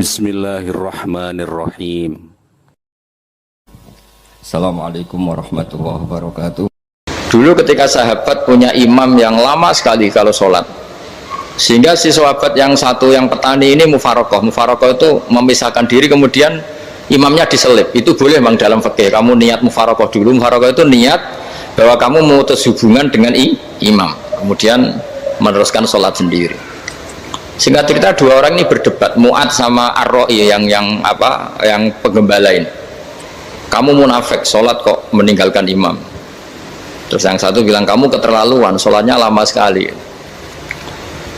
Bismillahirrahmanirrahim. Assalamualaikum warahmatullahi wabarakatuh. Dulu ketika sahabat punya imam yang lama sekali kalau sholat, sehingga si sahabat yang satu yang petani ini mufarokoh itu memisahkan diri, kemudian imamnya diselip. Itu boleh memang dalam fikih. Kamu niat mufarokoh dulu. Mufarokoh itu niat bahwa kamu memutus hubungan dengan imam, kemudian meneruskan sholat sendiri. Singkat cerita dua orang ini berdebat, Mu'ad sama Ar-Ra'i yang penggembala ini. Kamu munafik, sholat kok meninggalkan imam. Terus yang satu bilang, kamu keterlaluan, sholatnya lama sekali.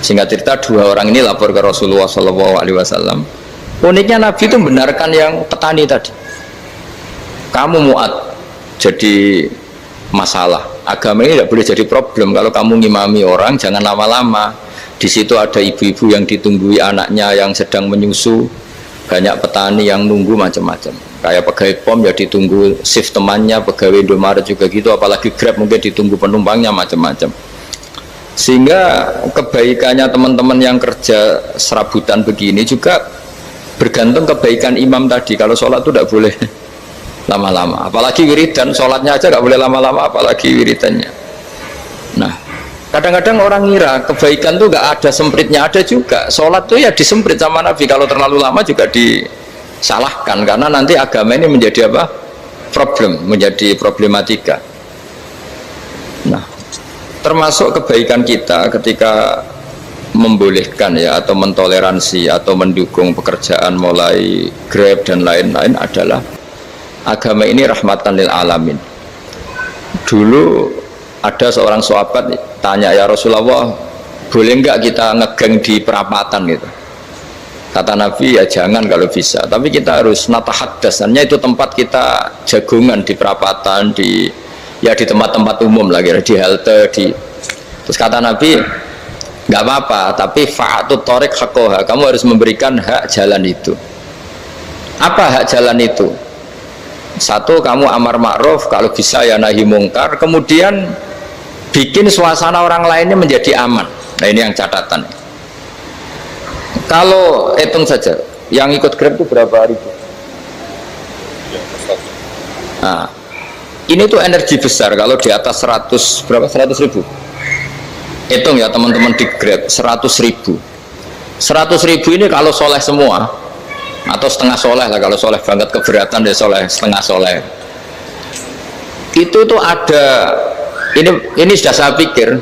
Singkat cerita dua orang ini lapor ke Rasulullah SAW. Uniknya Nabi itu membenarkan yang petani tadi. Kamu Mu'ad jadi masalah. Agama ini tidak boleh jadi problem. Kalau kamu ngimami orang, jangan lama-lama. Di situ ada ibu-ibu yang ditunggui anaknya yang sedang menyusu, banyak petani yang nunggu macam-macam. Kayak pegawai POM ya ditunggu shift temannya, pegawai Indomaret juga gitu, apalagi Grab mungkin ditunggu penumpangnya macam-macam. Sehingga kebaikannya teman-teman yang kerja serabutan begini juga bergantung kebaikan imam tadi. Kalau sholat itu tidak boleh lama-lama, apalagi wiridan, sholatnya aja tidak boleh lama-lama, apalagi wiridannya. Nah, kadang-kadang orang ngira kebaikan tuh nggak ada sempritnya, ada juga. Sholat tuh ya disemprit sama Nabi, kalau terlalu lama juga disalahkan, karena nanti agama ini menjadi apa? Menjadi problematika. Nah, termasuk kebaikan kita ketika membolehkan ya, atau mentoleransi atau mendukung pekerjaan mulai Grab dan lain-lain adalah agama ini rahmatan lil alamin. Dulu ada seorang sahabat tanya, ya Rasulullah, boleh nggak kita ngegeng di perapatan gitu? Kata Nabi, ya jangan kalau bisa, tapi kita harus natahaddasannya, itu tempat kita jagungan di perapatan, di tempat-tempat umum lagi, di halte, terus kata Nabi, nggak apa-apa, tapi fa'atut thoriq haqqoha, kamu harus memberikan hak jalan itu. Apa hak jalan itu? Satu, kamu amar ma'ruf, kalau bisa ya nahi mungkar, kemudian bikin suasana orang lainnya menjadi aman. Nah, ini yang catatan. Kalau hitung saja, yang ikut Grab itu berapa ribu? Nah, ini tuh energi besar kalau di atas 100 ribu. Hitung ya teman-teman di Grab, 100 ribu. 100 ribu ini kalau soleh semua, atau setengah soleh lah, kalau soleh banget keberatan dia soleh, setengah soleh. Itu tuh ada, ini sudah saya pikir,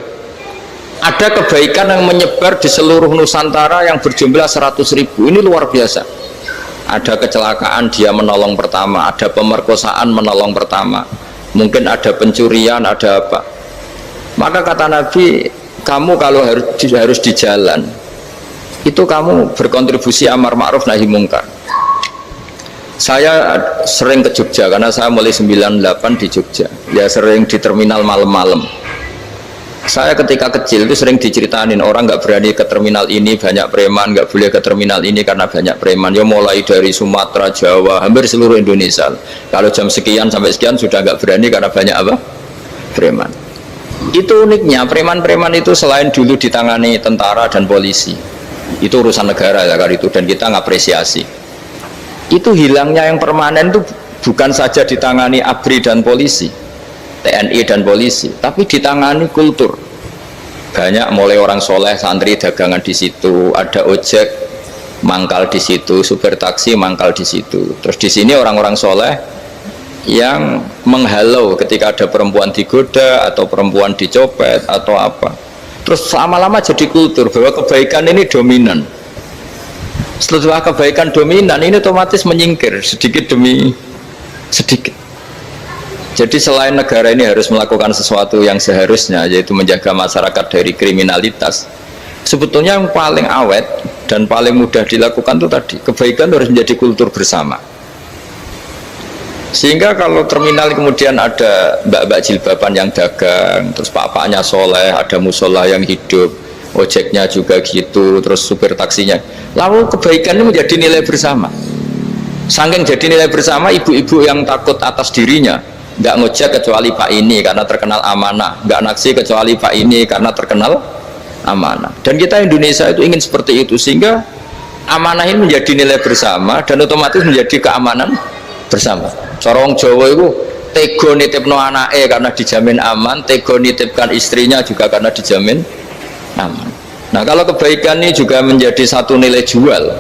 ada kebaikan yang menyebar di seluruh Nusantara yang berjumlah 100 ribu. Ini luar biasa. Ada kecelakaan, dia menolong pertama, ada pemerkosaan, menolong pertama, mungkin ada pencurian, ada apa. Maka kata Nabi, kamu kalau harus di jalan itu kamu berkontribusi amar ma'ruf nahi mungkar. Saya sering ke Jogja karena saya mulai 98 di Jogja, ya sering di terminal malam-malam. Saya ketika kecil itu sering diceritain, orang nggak berani ke terminal ini banyak preman, nggak boleh ke terminal ini karena banyak preman. Ya mulai dari Sumatera, Jawa, hampir seluruh Indonesia. Kalau jam sekian sampai sekian sudah nggak berani karena banyak apa? Preman. Itu uniknya, preman-preman itu selain dulu ditangani tentara dan polisi, itu urusan negara ya kali itu, dan kita ngapresiasi. Itu hilangnya yang permanen itu bukan saja ditangani ABRI dan polisi, TNI dan polisi, tapi ditangani kultur. Banyak mulai orang soleh, santri dagangan di situ, ada ojek mangkal di situ, supir taksi mangkal di situ. Terus di sini orang-orang soleh yang menghalau ketika ada perempuan digoda atau perempuan dicopet atau apa. Terus lama-lama jadi kultur bahwa kebaikan ini dominan. Setelah kebaikan dominan ini otomatis menyingkir sedikit demi sedikit. Jadi selain negara ini harus melakukan sesuatu yang seharusnya, yaitu menjaga masyarakat dari kriminalitas, sebetulnya yang paling awet dan paling mudah dilakukan itu tadi, kebaikan harus menjadi kultur bersama. Sehingga kalau terminal kemudian ada mbak-mbak jilbaban yang dagang, terus pak-paknya soleh, ada musola yang hidup, ojeknya juga gitu, terus supir taksinya, lalu kebaikan ini menjadi nilai bersama. Saking jadi nilai bersama, ibu-ibu yang takut atas dirinya nggak ngojek kecuali pak ini karena terkenal amanah, nggak naksi kecuali pak ini karena terkenal amanah. Dan kita Indonesia itu ingin seperti itu, sehingga amanah ini menjadi nilai bersama dan otomatis menjadi keamanan bersama. Cara wong Jawa itu tego nitipno anake karena dijamin aman, tego nitipkan istrinya juga karena dijamin aman. Nah, kalau kebaikan ini juga menjadi satu nilai jual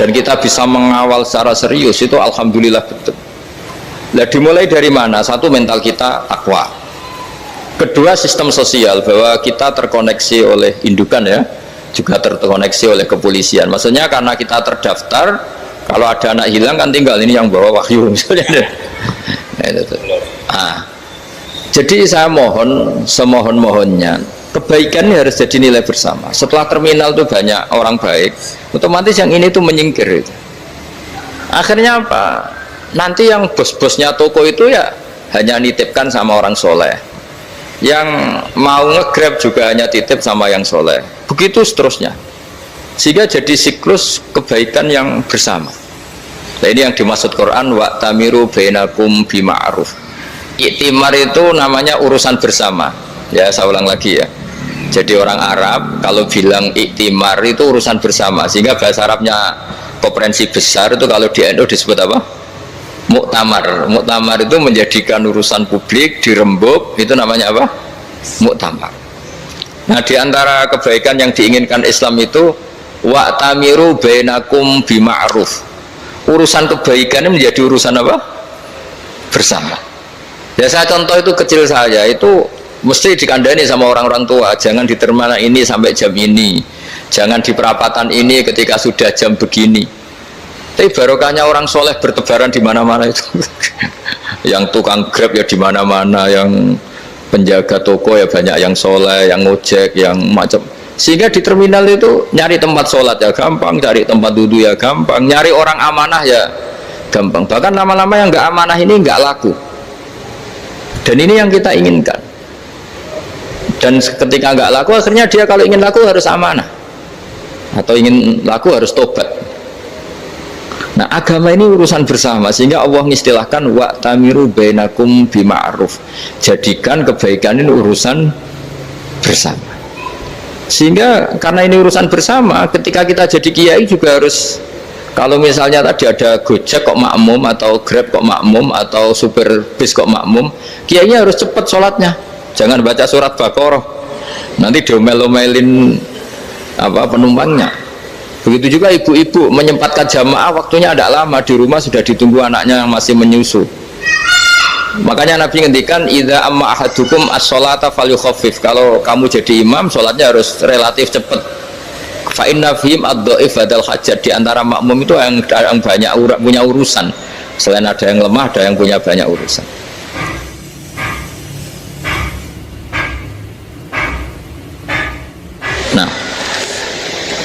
dan kita bisa mengawal secara serius, itu alhamdulillah betul. Nah, dimulai dari mana? Satu, mental kita takwa. Kedua, sistem sosial, bahwa kita terkoneksi oleh indukan ya, juga terkoneksi oleh kepolisian. Maksudnya karena kita terdaftar, kalau ada anak hilang kan tinggal ini yang bawa wahyu misalnya. Nah, jadi saya mohon, semohon-mohonnya, kebaikan ini harus jadi nilai bersama. Setelah terminal itu banyak orang baik, otomatis yang ini tuh menyingkir itu. Akhirnya apa? Nanti yang bos-bosnya toko itu ya hanya nitipkan sama orang soleh, yang mau nge-grab juga hanya titip sama yang soleh, begitu seterusnya, sehingga jadi siklus kebaikan yang bersama. Nah, ini yang dimaksud Quran, wa tamiru bainakum bima'ruf. Iktimar itu namanya urusan bersama ya, saya ulang lagi ya. Jadi orang Arab kalau bilang iktimar itu urusan bersama, sehingga bahasa Arabnya konferensi besar itu kalau di NU disebut apa? Muktamar. Muktamar itu menjadikan urusan publik dirembuk, itu namanya apa? Muktamar. Nah, di antara kebaikan yang diinginkan Islam itu wa tamiru bainakum bima'ruf. Urusan kebaikan ini menjadi urusan apa? Bersama. Ya, saya contoh itu kecil saya itu mesti dikandani sama orang-orang tua, jangan di terminal ini sampai jam ini, jangan di perapatan ini ketika sudah jam begini. Tapi barokahnya orang soleh bertebaran di mana-mana itu. Yang tukang grab ya di mana-mana, yang penjaga toko ya banyak yang soleh, yang ngojek, yang macam. Sehingga di terminal itu nyari tempat sholat ya gampang, cari tempat duduk ya gampang, nyari orang amanah ya gampang. Bahkan lama-lama yang nggak amanah ini nggak laku. Dan ini yang kita inginkan. Dan ketika nggak laku, akhirnya dia kalau ingin laku harus amanah, atau ingin laku harus tobat. Nah, agama ini urusan bersama, sehingga Allah mengistilahkan wa tamiru bainakum bima'ruf. Jadikan kebaikan ini urusan bersama. Sehingga karena ini urusan bersama, ketika kita jadi kiai juga harus, kalau misalnya tadi ada Gojek kok makmum, atau Grab kok makmum, atau supir bis kok makmum, kiainya harus cepat sholatnya. Jangan baca surat Baqarah, nanti diomel-omelin apa penumpangnya. Begitu juga ibu-ibu menyempatkan jamaah, waktunya tidak lama, di rumah sudah ditunggu anaknya yang masih menyusu. Makanya Nabi ngendikan idza amma ahadukum as-sholata falyukhaffif. Kalau kamu jadi imam, sholatnya harus relatif cepat. Fa inna fihim ad-dhaif badal hajat. Di antara makmum itu yang banyak punya urusan. Selain ada yang lemah, ada yang punya banyak urusan. Nah,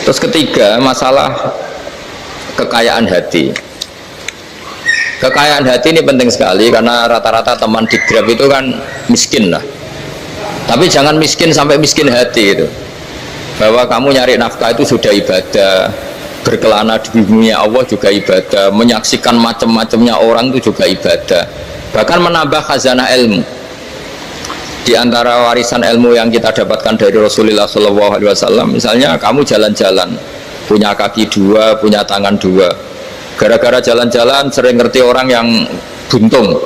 terus ketiga, masalah kekayaan hati. Kekayaan hati ini penting sekali, karena rata-rata teman di Grab itu kan miskin lah. Tapi jangan miskin sampai miskin hati itu. Bahwa kamu nyari nafkah itu sudah ibadah, berkelana di dunia Allah juga ibadah, menyaksikan macam-macamnya orang itu juga ibadah. Bahkan menambah khazanah ilmu. Di antara warisan ilmu yang kita dapatkan dari Rasulullah SAW, misalnya kamu jalan-jalan, punya kaki dua, punya tangan dua, gara-gara jalan-jalan sering ngerti orang yang buntung.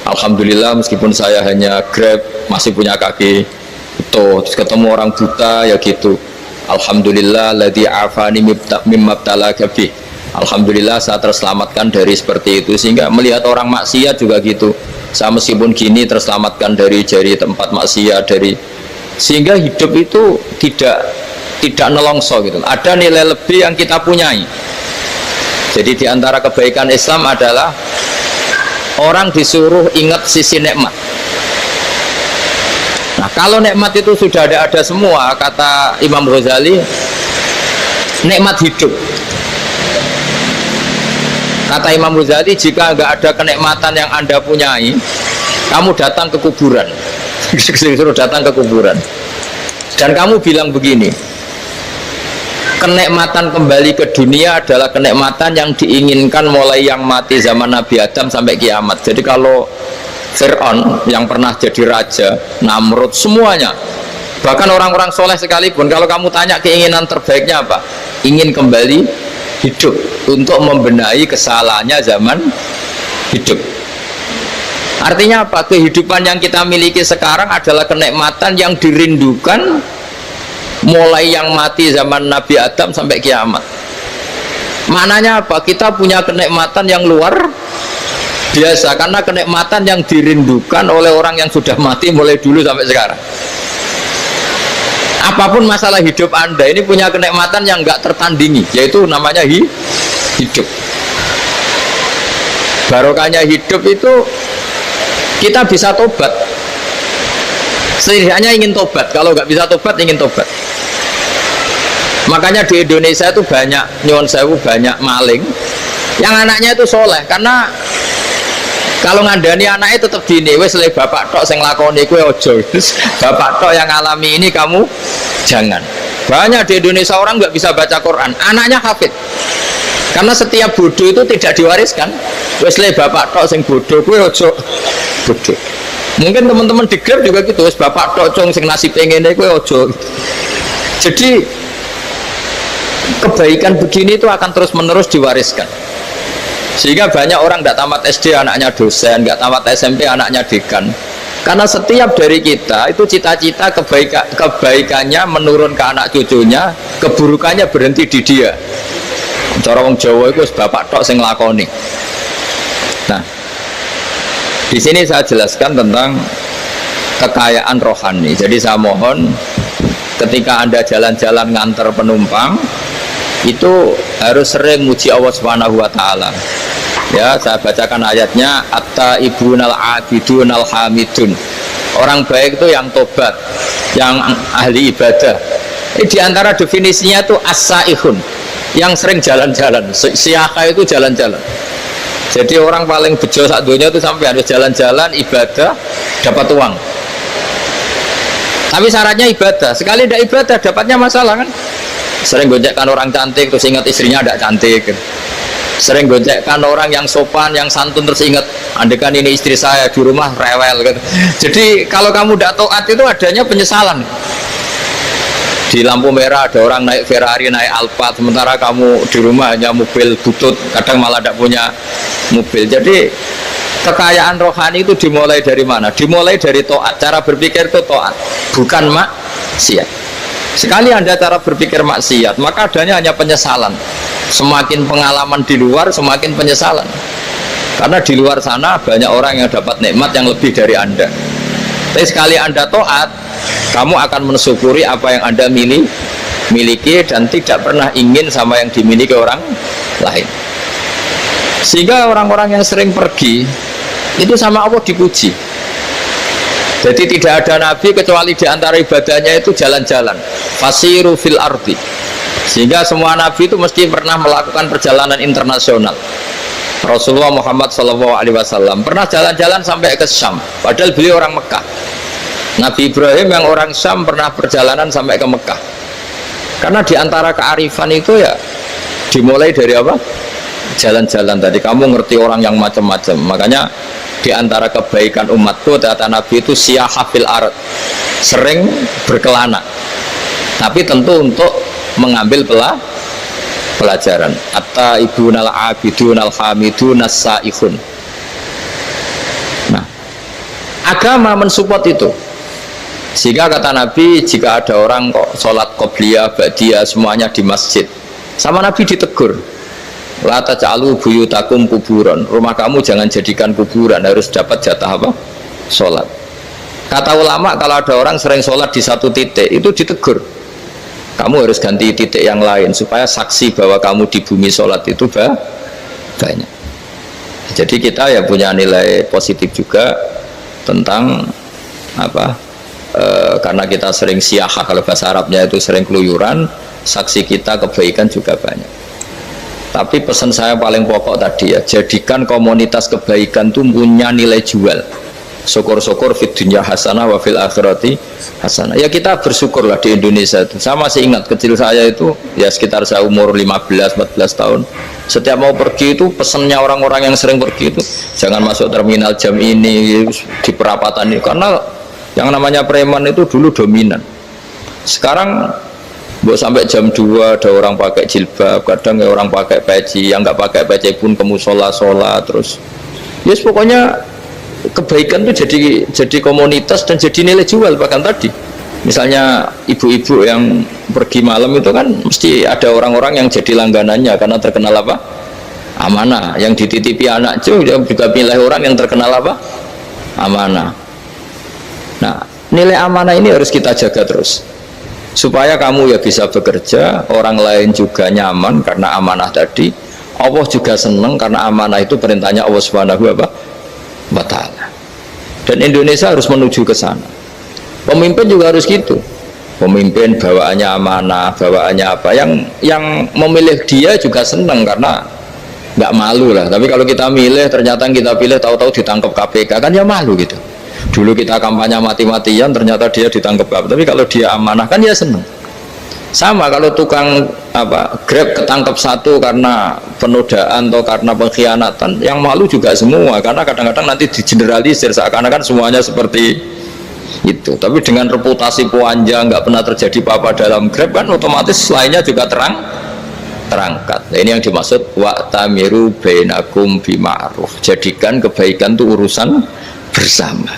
Alhamdulillah, meskipun saya hanya Grab masih punya kaki itu, terus ketemu orang buta ya gitu, alhamdulillah ladzi afani mimma btalaka bih. Alhamdulillah saya terselamatkan dari seperti itu. Sehingga melihat orang maksiat juga gitu, saya meskipun gini terselamatkan dari tempat maksiat, dari, sehingga hidup itu tidak nelongso gitu. Ada nilai lebih yang kita punyai. Jadi diantara kebaikan Islam adalah orang disuruh ingat sisi nikmat. Nah, kalau nikmat itu sudah ada semua, kata Imam Ghazali, nikmat hidup. Kata Imam Ghazali, jika nggak ada kenikmatan yang Anda punyai, kamu datang ke kuburan. Disuruh datang ke kuburan. Dan kamu bilang begini, kenikmatan kembali ke dunia adalah kenikmatan yang diinginkan mulai yang mati zaman Nabi Adam sampai kiamat. Jadi kalau Fir'aun yang pernah jadi raja, Namrud, semuanya, bahkan orang-orang soleh sekalipun, kalau kamu tanya keinginan terbaiknya apa? Ingin kembali hidup untuk membenahi kesalahannya zaman hidup. Artinya apa? Kehidupan yang kita miliki sekarang adalah kenikmatan yang dirindukan mulai yang mati zaman Nabi Adam sampai kiamat. Maknanya apa? Kita punya kenikmatan yang luar biasa karena kenikmatan yang dirindukan oleh orang yang sudah mati mulai dulu sampai sekarang. Apapun masalah hidup Anda ini punya kenikmatan yang nggak tertandingi, yaitu namanya hidup. Barokahnya hidup itu kita bisa tobat. Setidaknya ingin tobat. Kalau nggak bisa tobat, ingin tobat. Makanya di Indonesia itu banyak nyuwun sewu, banyak maling yang anaknya itu soleh. Karena kalau ngandani anaknya tetap gini, wes le bapak tok sing lakoni kowe ojo. Bapak tok yang alami ini kamu jangan. Banyak di Indonesia orang nggak bisa baca Quran, anaknya hafid. Karena setiap bodoh itu tidak diwariskan. Wes le bapak tok sing bodoh kowe ojo bodoh. Mungkin teman-teman di Grab juga gitu, wes bapak tok cong sing nasib ngene kowe ojo. Jadi kebaikan begini itu akan terus-menerus diwariskan. Sehingga banyak orang tidak tamat SD anaknya dosen, nggak tamat SMP anaknya dekan. Karena setiap dari kita itu cita-cita kebaikannya menurun ke anak cucunya, keburukannya berhenti di dia. Cara wong Jawa itu bapak tok sing lakoni. Nah, di sini saya jelaskan tentang kekayaan rohani. Jadi saya mohon ketika Anda jalan-jalan nganter penumpang itu harus sering muji Allah Subhanahu wa taala. Ya, saya bacakan ayatnya, at-taibunal abidunal hamidun. Orang baik itu yang tobat, yang ahli ibadah. Di antara definisinya itu as-saihun, yang sering jalan-jalan. Siyaka itu jalan-jalan. Jadi orang paling bejo sak dunia itu sampai harus jalan-jalan ibadah dapat uang. Tapi syaratnya ibadah. Sekali tidak ibadah dapatnya masalah kan? Sering gonjekkan orang cantik terus ingat istrinya tidak cantik. Sering gonjekkan orang yang sopan, yang santun terus ingat andekan ini istri saya di rumah rewel gitu. Jadi kalau kamu tidak taat itu adanya penyesalan. Di lampu merah ada orang naik Ferrari, naik Alphard, sementara kamu di rumah hanya mobil butut, kadang malah tidak punya mobil. Jadi kekayaan rohani itu dimulai dari mana? Dimulai dari taat. Cara berpikir itu taat, bukan maksiat. Sekali Anda cara berpikir maksiat, maka adanya hanya penyesalan. Semakin pengalaman di luar, semakin penyesalan. Karena di luar sana banyak orang yang dapat nikmat yang lebih dari Anda. Tapi sekali Anda taat, kamu akan mensyukuri apa yang Anda miliki dan tidak pernah ingin sama yang dimiliki orang lain. Sehingga orang-orang yang sering pergi itu sama Allah dipuji. Jadi tidak ada nabi kecuali di antara ibadahnya itu jalan-jalan. Fasiru fil ardi. Sehingga semua nabi itu mesti pernah melakukan perjalanan internasional. Rasulullah Muhammad SAW pernah jalan-jalan sampai ke Syam, padahal beliau orang Mekah. Nabi Ibrahim yang orang Syam pernah perjalanan sampai ke Mekah. Karena di antara kearifan itu ya dimulai dari apa? Jalan-jalan. Tadi kamu ngerti orang yang macam-macam. Makanya di antara kebaikan umatku kata Nabi itu siyahah fil ard, sering berkelana, tapi tentu untuk mengambil pelajaran. At-taibunal abidunal hamidun as-saihun. Nah, agama mensupport itu. Sehingga kata Nabi, jika ada orang kok sholat qobliyah, ba'diyah semuanya di masjid, sama Nabi ditegur, la taj'alu buyutakum kuburan, rumah kamu jangan jadikan kuburan, harus dapat jatah apa? Sholat. Kata ulama, kalau ada orang sering sholat di satu titik, itu ditegur, kamu harus ganti titik yang lain supaya saksi bahwa kamu di bumi sholat itu banyak. Jadi kita ya punya nilai positif juga tentang apa? Karena kita sering siyahah, kalau bahasa Arabnya itu sering keluyuran, saksi kita kebaikan juga banyak. Tapi pesan saya paling pokok tadi ya, jadikan komunitas kebaikan itu punya nilai jual. Syukur-syukur fid dunya hasanah wa fil akhirati hasanah. Ya kita bersyukurlah di Indonesia itu. Saya masih ingat kecil saya itu ya sekitar saya umur 15-14 tahun. Setiap mau pergi itu pesannya orang-orang yang sering pergi itu jangan masuk terminal jam ini di perapatan ini, karena yang namanya preman itu dulu dominan. Sekarang Mbok sampai jam 2 ada orang pakai jilbab, kadang ya orang pakai peci, yang nggak pakai peci pun ke musola sholat terus. Yes, pokoknya kebaikan itu jadi komunitas dan jadi nilai jual. Bahkan tadi misalnya ibu-ibu yang pergi malam itu kan mesti ada orang-orang yang jadi langganannya karena terkenal apa? Amanah. Yang dititipi anak juga pilih orang yang terkenal apa? Amanah. Nah, nilai amanah ini harus kita jaga terus supaya kamu ya bisa bekerja, orang lain juga nyaman karena amanah tadi, Allah juga senang karena amanah itu perintahnya Allah Subhanahu wa ta'ala. Dan Indonesia harus menuju ke sana. Pemimpin juga harus gitu. Pemimpin bawaannya amanah, bawaannya apa, yang memilih dia juga senang karena nggak malu lah. Tapi kalau kita milih, ternyata kita pilih tahu-tahu ditangkap KPK, kan ya malu gitu. Dulu kita kampanye mati-matian, ternyata dia ditangkap KPK. Tapi kalau dia amanah kan ya senang. Sama kalau tukang Grab ketangkap satu karena penodaan atau karena pengkhianatan, yang malu juga semua karena kadang-kadang nanti digeneralisir seakan-akan semuanya seperti itu. Tapi dengan reputasi panjang nggak pernah terjadi apa-apa dalam Grab kan otomatis lainnya juga terangkat. Nah, ini yang dimaksud wa'tamiru bainakum bima'ruf. Jadikan kebaikan itu urusan bersama.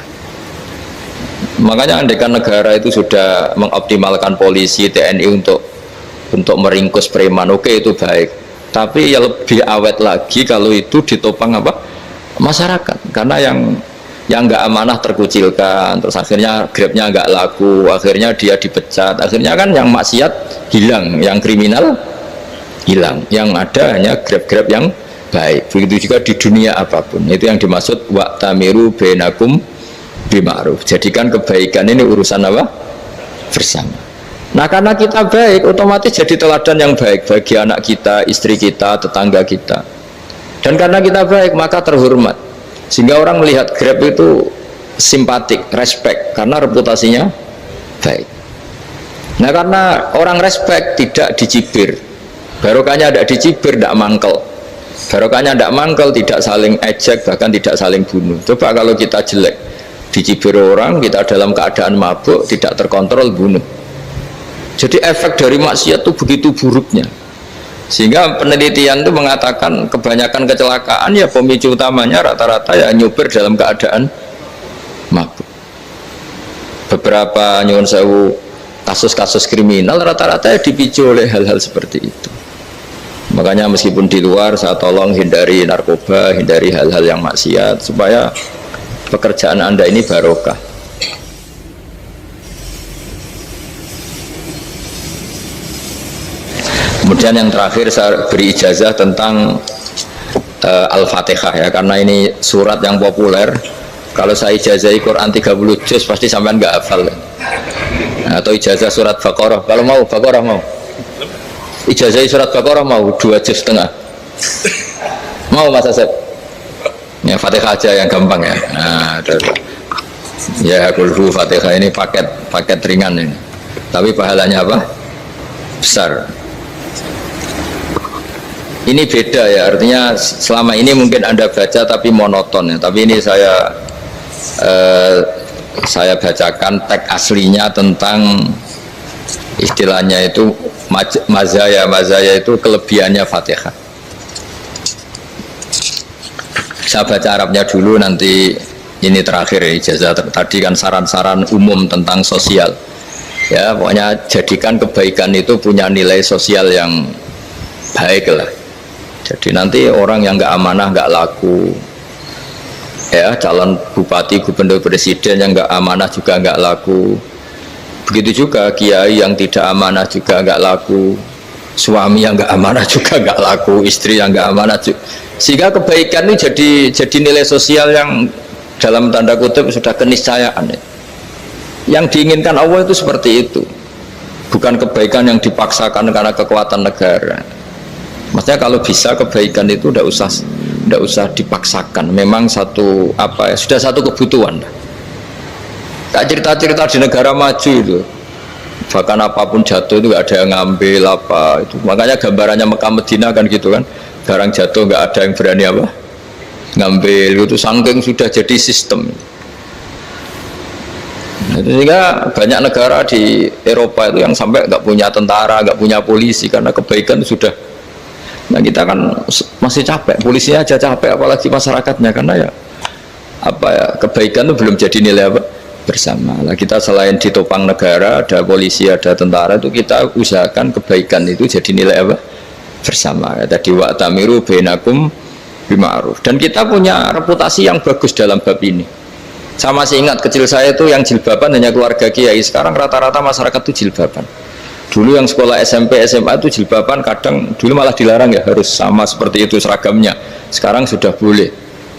Makanya andaikan negara itu sudah mengoptimalkan polisi, TNI untuk meringkus preman, oke, itu baik. Tapi ya lebih awet lagi kalau itu ditopang apa? Masyarakat. Karena yang nggak amanah terkucilkan, terus akhirnya Grabnya nggak laku, akhirnya dia dipecat, akhirnya kan yang maksiat hilang, yang kriminal hilang, yang ada hanya Grab-Grab yang baik. Begitu juga di dunia apapun. Itu yang dimaksud wa'tamiru bainakum bima'ruf. Jadikan kebaikan ini urusan apa? Bersama. Nah, karena kita baik, otomatis jadi teladan yang baik bagi anak kita, istri kita, tetangga kita. Dan karena kita baik, maka terhormat. Sehingga orang melihat Grab itu simpatik, respect, karena reputasinya baik. Nah, karena orang respect tidak dicibir. Barokahnya tidak dicibir, tidak mangkel. Barokahnya tidak mangkel, tidak saling ejek, bahkan tidak saling bunuh. Coba kalau kita jelek, dicibir orang, kita dalam keadaan mabuk, tidak terkontrol, bunuh. Jadi efek dari maksiat itu begitu buruknya. Sehingga penelitian itu mengatakan kebanyakan kecelakaan ya pemicu utamanya rata-rata ya nyupir dalam keadaan mabuk. Beberapa nyuwun sewu kasus-kasus kriminal rata-rata ya dipicu oleh hal-hal seperti itu. Makanya meskipun di luar saya tolong hindari narkoba, hindari hal-hal yang maksiat supaya pekerjaan Anda ini barokah. Kemudian yang terakhir saya beri ijazah tentang Al-Fatihah ya, karena ini surat yang populer. Kalau saya ijazahi Quran 30 juz pasti sampean nggak hafal. Atau ijazah surat Baqarah, kalau mau Baqarah mau. Ijazahi surat Baqarah mau 2 juz setengah. Mau Mas Asep? Ya Fatihah aja yang gampang ya. Nah, ya kulhu Fatihah ini paket ringan ini. Tapi pahalanya apa? Besar. Ini beda ya, artinya selama ini mungkin Anda baca tapi monoton ya. Tapi ini saya bacakan teks aslinya tentang istilahnya itu mazaya itu kelebihannya Fatihah. Saya baca Arabnya dulu, nanti ini terakhir ya, ijazah tadi kan saran-saran umum tentang sosial ya, pokoknya jadikan kebaikan itu punya nilai sosial yang baik lah. Jadi nanti orang yang nggak amanah nggak laku ya, calon bupati, gubernur, presiden yang nggak amanah juga nggak laku. Begitu juga kiai yang tidak amanah juga nggak laku, suami yang nggak amanah juga nggak laku, istri yang nggak amanah juga. Sehingga kebaikan ini jadi nilai sosial yang dalam tanda kutip sudah keniscayaan ya. Yang diinginkan Allah itu seperti itu, bukan kebaikan yang dipaksakan karena kekuatan negara. Maksudnya kalau bisa kebaikan itu tidak usah dipaksakan, memang satu sudah satu kebutuhan. Tak cerita-cerita di negara maju itu, bahkan apapun jatuh itu nggak ada yang ngambil apa itu. Makanya gambarannya Mekah Medina kan gitu kan, barang jatuh nggak ada yang berani ngambil itu, saking sudah jadi sistem. Sehingga banyak negara di Eropa itu yang sampai nggak punya tentara, nggak punya polisi karena kebaikan sudah. Nah kita kan masih capek, polisinya aja capek, apalagi masyarakatnya karena ya apa ya kebaikan itu belum jadi nilai apa bersama. Nah, kita selain ditopang negara, ada polisi, ada tentara itu kita usahakan kebaikan itu jadi nilai apa bersama. Ya, tadi wa'tamiru bainakum bima'ruf. Dan kita punya reputasi yang bagus dalam bab ini. Saya masih ingat kecil saya itu yang jilbaban hanya keluarga kiai. Sekarang rata-rata masyarakat itu jilbaban. Dulu yang sekolah SMP, SMA itu jilbaban kadang dulu malah dilarang ya harus sama seperti itu seragamnya. Sekarang sudah boleh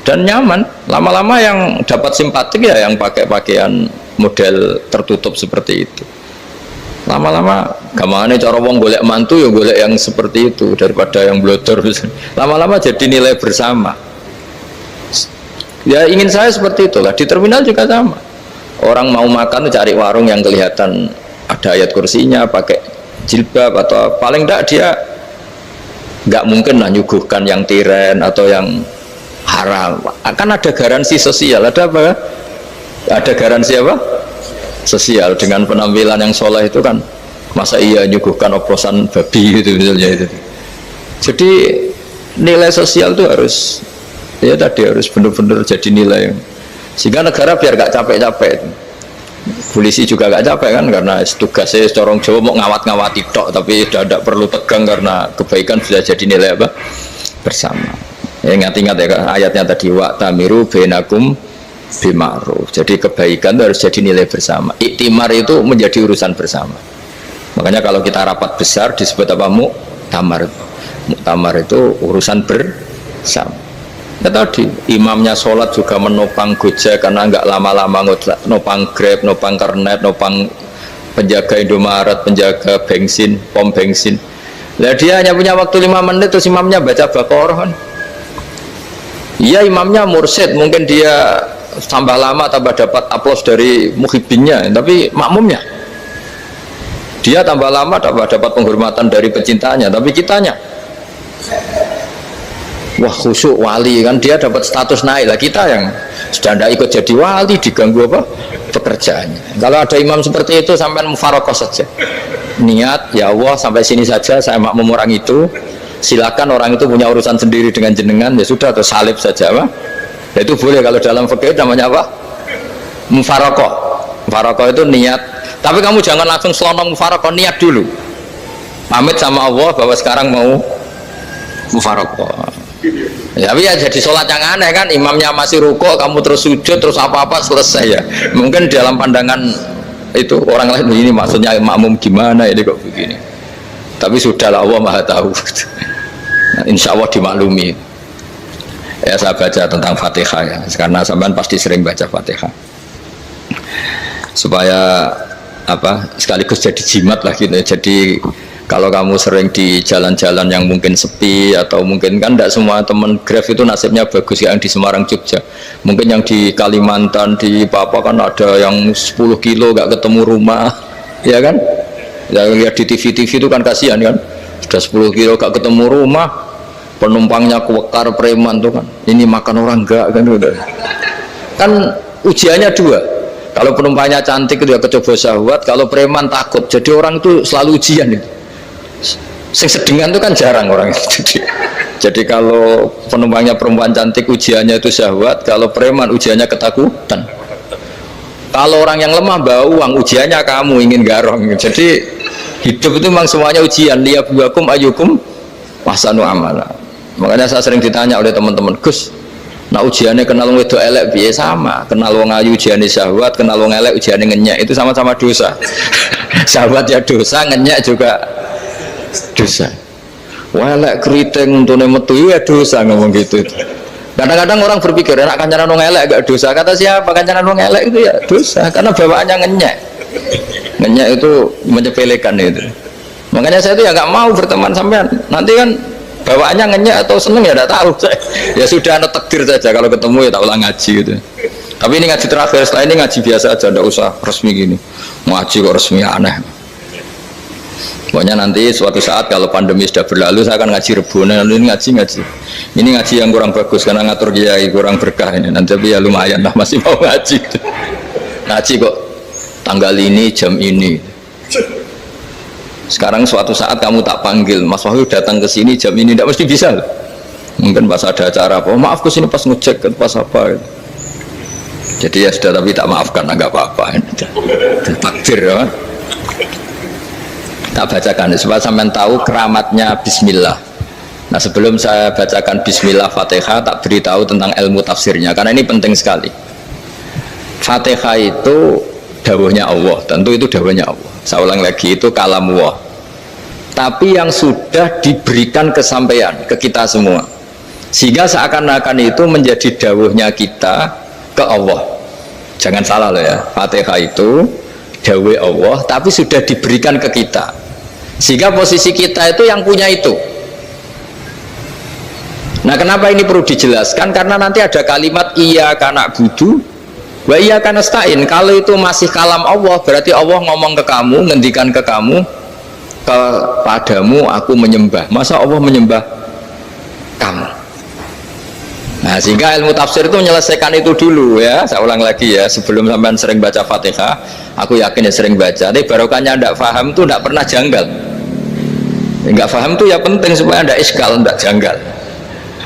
dan nyaman. Lama-lama yang dapat simpatik ya yang pakai pakaian model tertutup seperti itu. Lama-lama gamane cara wong golek mantu ya golek yang seperti itu daripada yang blodor. Lama-lama jadi nilai bersama. Ya ingin saya seperti itulah. Di terminal juga sama. Orang mau makan cari warung yang kelihatan ada ayat kursinya, pakai jilbab atau paling tidak dia nggak mungkin lah nyuguhkan yang tiren atau yang haram. Akan ada garansi sosial. Ada apa? Ada garansi apa? Sosial dengan penampilan yang soleh itu kan masa iya nyuguhkan oplosan babi gitu misalnya itu. Jadi nilai sosial itu harus ya tadi harus benar-benar jadi nilai sehingga negara biar gak capek-capek itu. Polisi juga gak capek kan karena tugasnya corong Jawa mau ngawat-ngawati tok tapi tidak perlu tegang karena kebaikan bisa jadi nilai apa bersama. Ya, ingat-ingat ya ayatnya tadi wa'tamiru bainakum bima'ruf. Jadi kebaikan itu harus jadi nilai bersama. Iktimar itu menjadi urusan bersama. Makanya kalau kita rapat besar disebut apa? Muktamar. Muktamar itu urusan bersama. Ya tadi imamnya sholat juga menopang gojek karena nggak lama-lama nopang grab, nopang kernet, nopang penjaga Indomaret, penjaga bensin, pom bensin. Nah dia hanya punya waktu 5 menit terus imamnya baca Baqarah kan. Iya imamnya mursyid mungkin dia tambah lama tambah dapat aplaus dari muhibbinnya, tapi makmumnya dia tambah lama tambah dapat penghormatan dari pecintanya, tapi kitanya wah khusyuk wali kan dia dapat status naik lah, kita yang sudah tidak ikut jadi wali diganggu apa pekerjaannya. Kalau ada imam seperti itu sampai mufarokoh saja niat ya Allah sampai sini saja saya makmum orang itu, silakan orang itu punya urusan sendiri dengan jenengan ya sudah atau salib saja apa. Ya, itu boleh kalau dalam fikih namanya apa? Mufarokoh. Mufarokoh itu niat. Tapi kamu jangan langsung selonong mufarokoh, niat dulu. Pamit sama Allah bahwa sekarang mau mufarokoh. Ya, tapi ya jadi sholat yang aneh kan, imamnya masih rukuk, kamu terus sujud, terus apa-apa selesai ya. Mungkin dalam pandangan itu orang lain begini maksudnya makmum gimana ini kok begini. Tapi sudahlah Allah Maha tahu. Nah, insya Allah dimaklumi. Ya saya baca tentang Fatihah ya, karena sampean pasti sering baca Fatihah supaya apa sekaligus jadi jimat lah gitu ya. Jadi kalau kamu sering di jalan-jalan yang mungkin sepi atau mungkin kan tidak semua teman Grab itu nasibnya bagus ya, yang di Semarang Jogja mungkin yang di Kalimantan di Papua kan ada yang 10 kilo gak ketemu rumah ya kan ya, lihat di TV itu kan kasihan kan sudah 10 kilo gak ketemu rumah, penumpangnya kuwekar preman tuh kan ini makan orang enggak kan udah kan ujiannya dua, kalau penumpangnya cantik itu ya kecoba syahwat, kalau preman takut, jadi orang itu selalu ujian itu. Sing sedengan itu kan jarang orang itu. Jadi kalau penumpangnya perempuan cantik ujiannya itu syahwat, kalau preman ujiannya ketakutan, kalau orang yang lemah bawa uang ujiannya kamu ingin garong. Jadi hidup itu memang semuanya ujian. Liyabluwakum ayyukum ahsanu amala. Makanya saya sering ditanya oleh teman-teman, Gus, nah ujiannya kenal wong wedok elek piye? Sama, kenal wong ayu ujiannya syahwat, kenal wong elek ujiannya ngenyek, itu sama-sama dosa. Syahwat ya dosa, ngenyek juga dosa. Wah elek keriting untune metu ya dosa ngomong gitu. Kadang-kadang orang berpikir enak kancanan wong elek gak dosa. Kata siapa kancanan wong elek itu ya dosa karena bawaannya ngenyek. Ngenyek itu menyepelekan itu. Makanya saya itu ya nggak mau berteman sampean. Nanti kan bawaannya ngenyek atau seneng ya tidak tahu saya. Ya sudah ada takdir saja kalau ketemu ya tak ulang ngaji gitu. Tapi ini ngaji terakhir, setelah ini ngaji biasa aja, tidak usah resmi gini. Ngaji kok resmi aneh. Pokoknya nanti suatu saat kalau pandemi sudah berlalu saya akan ngaji Rebona, ini ngaji. Ini ngaji yang kurang bagus karena ngatur kiai kurang berkah ini. Nanti tapi ya lumayan lah masih mau ngaji. Ngaji kok tanggal ini jam ini. Sekarang suatu saat kamu tak panggil, Mas Wahyu datang ke sini jam ini, tidak mesti bisa. Mungkin pas ada acara apa, maaf ke sini pas ngecek pas apa. Jadi ya sudah, tapi tak maafkan, enggak apa-apa. Takdir ya. Tak bacakan supaya sampean tahu keramatnya Bismillah. Nah, sebelum saya bacakan Bismillah Fatihah, tak beritahu tentang ilmu tafsirnya karena ini penting sekali. Fatihah itu dawuhnya Allah, tentu itu dawuhnya Allah. Saya ulang lagi, itu kalam Allah. Tapi yang sudah diberikan kesampaian ke kita semua, sehingga seakan-akan itu menjadi dawuhnya kita ke Allah. Jangan salah loh ya, Fatihah itu dawuh Allah, tapi sudah diberikan ke kita, sehingga posisi kita itu yang punya itu. Nah, kenapa ini perlu dijelaskan? Karena nanti ada kalimat iyyaka na'budu wa iyyaka nasta'in. Kalau itu masih kalam Allah, berarti Allah ngomong ke kamu, ngendikan ke kamu, kepadamu aku menyembah. Masa Allah menyembah kamu? Nah, sehingga ilmu tafsir itu menyelesaikan itu dulu ya. Saya ulang lagi ya, sebelum sampean sering baca Fatihah, aku yakin ya sering baca, tapi barokahnya tidak paham tuh tidak pernah janggal. Enggak paham tuh ya penting supaya tidak iskal, tidak janggal.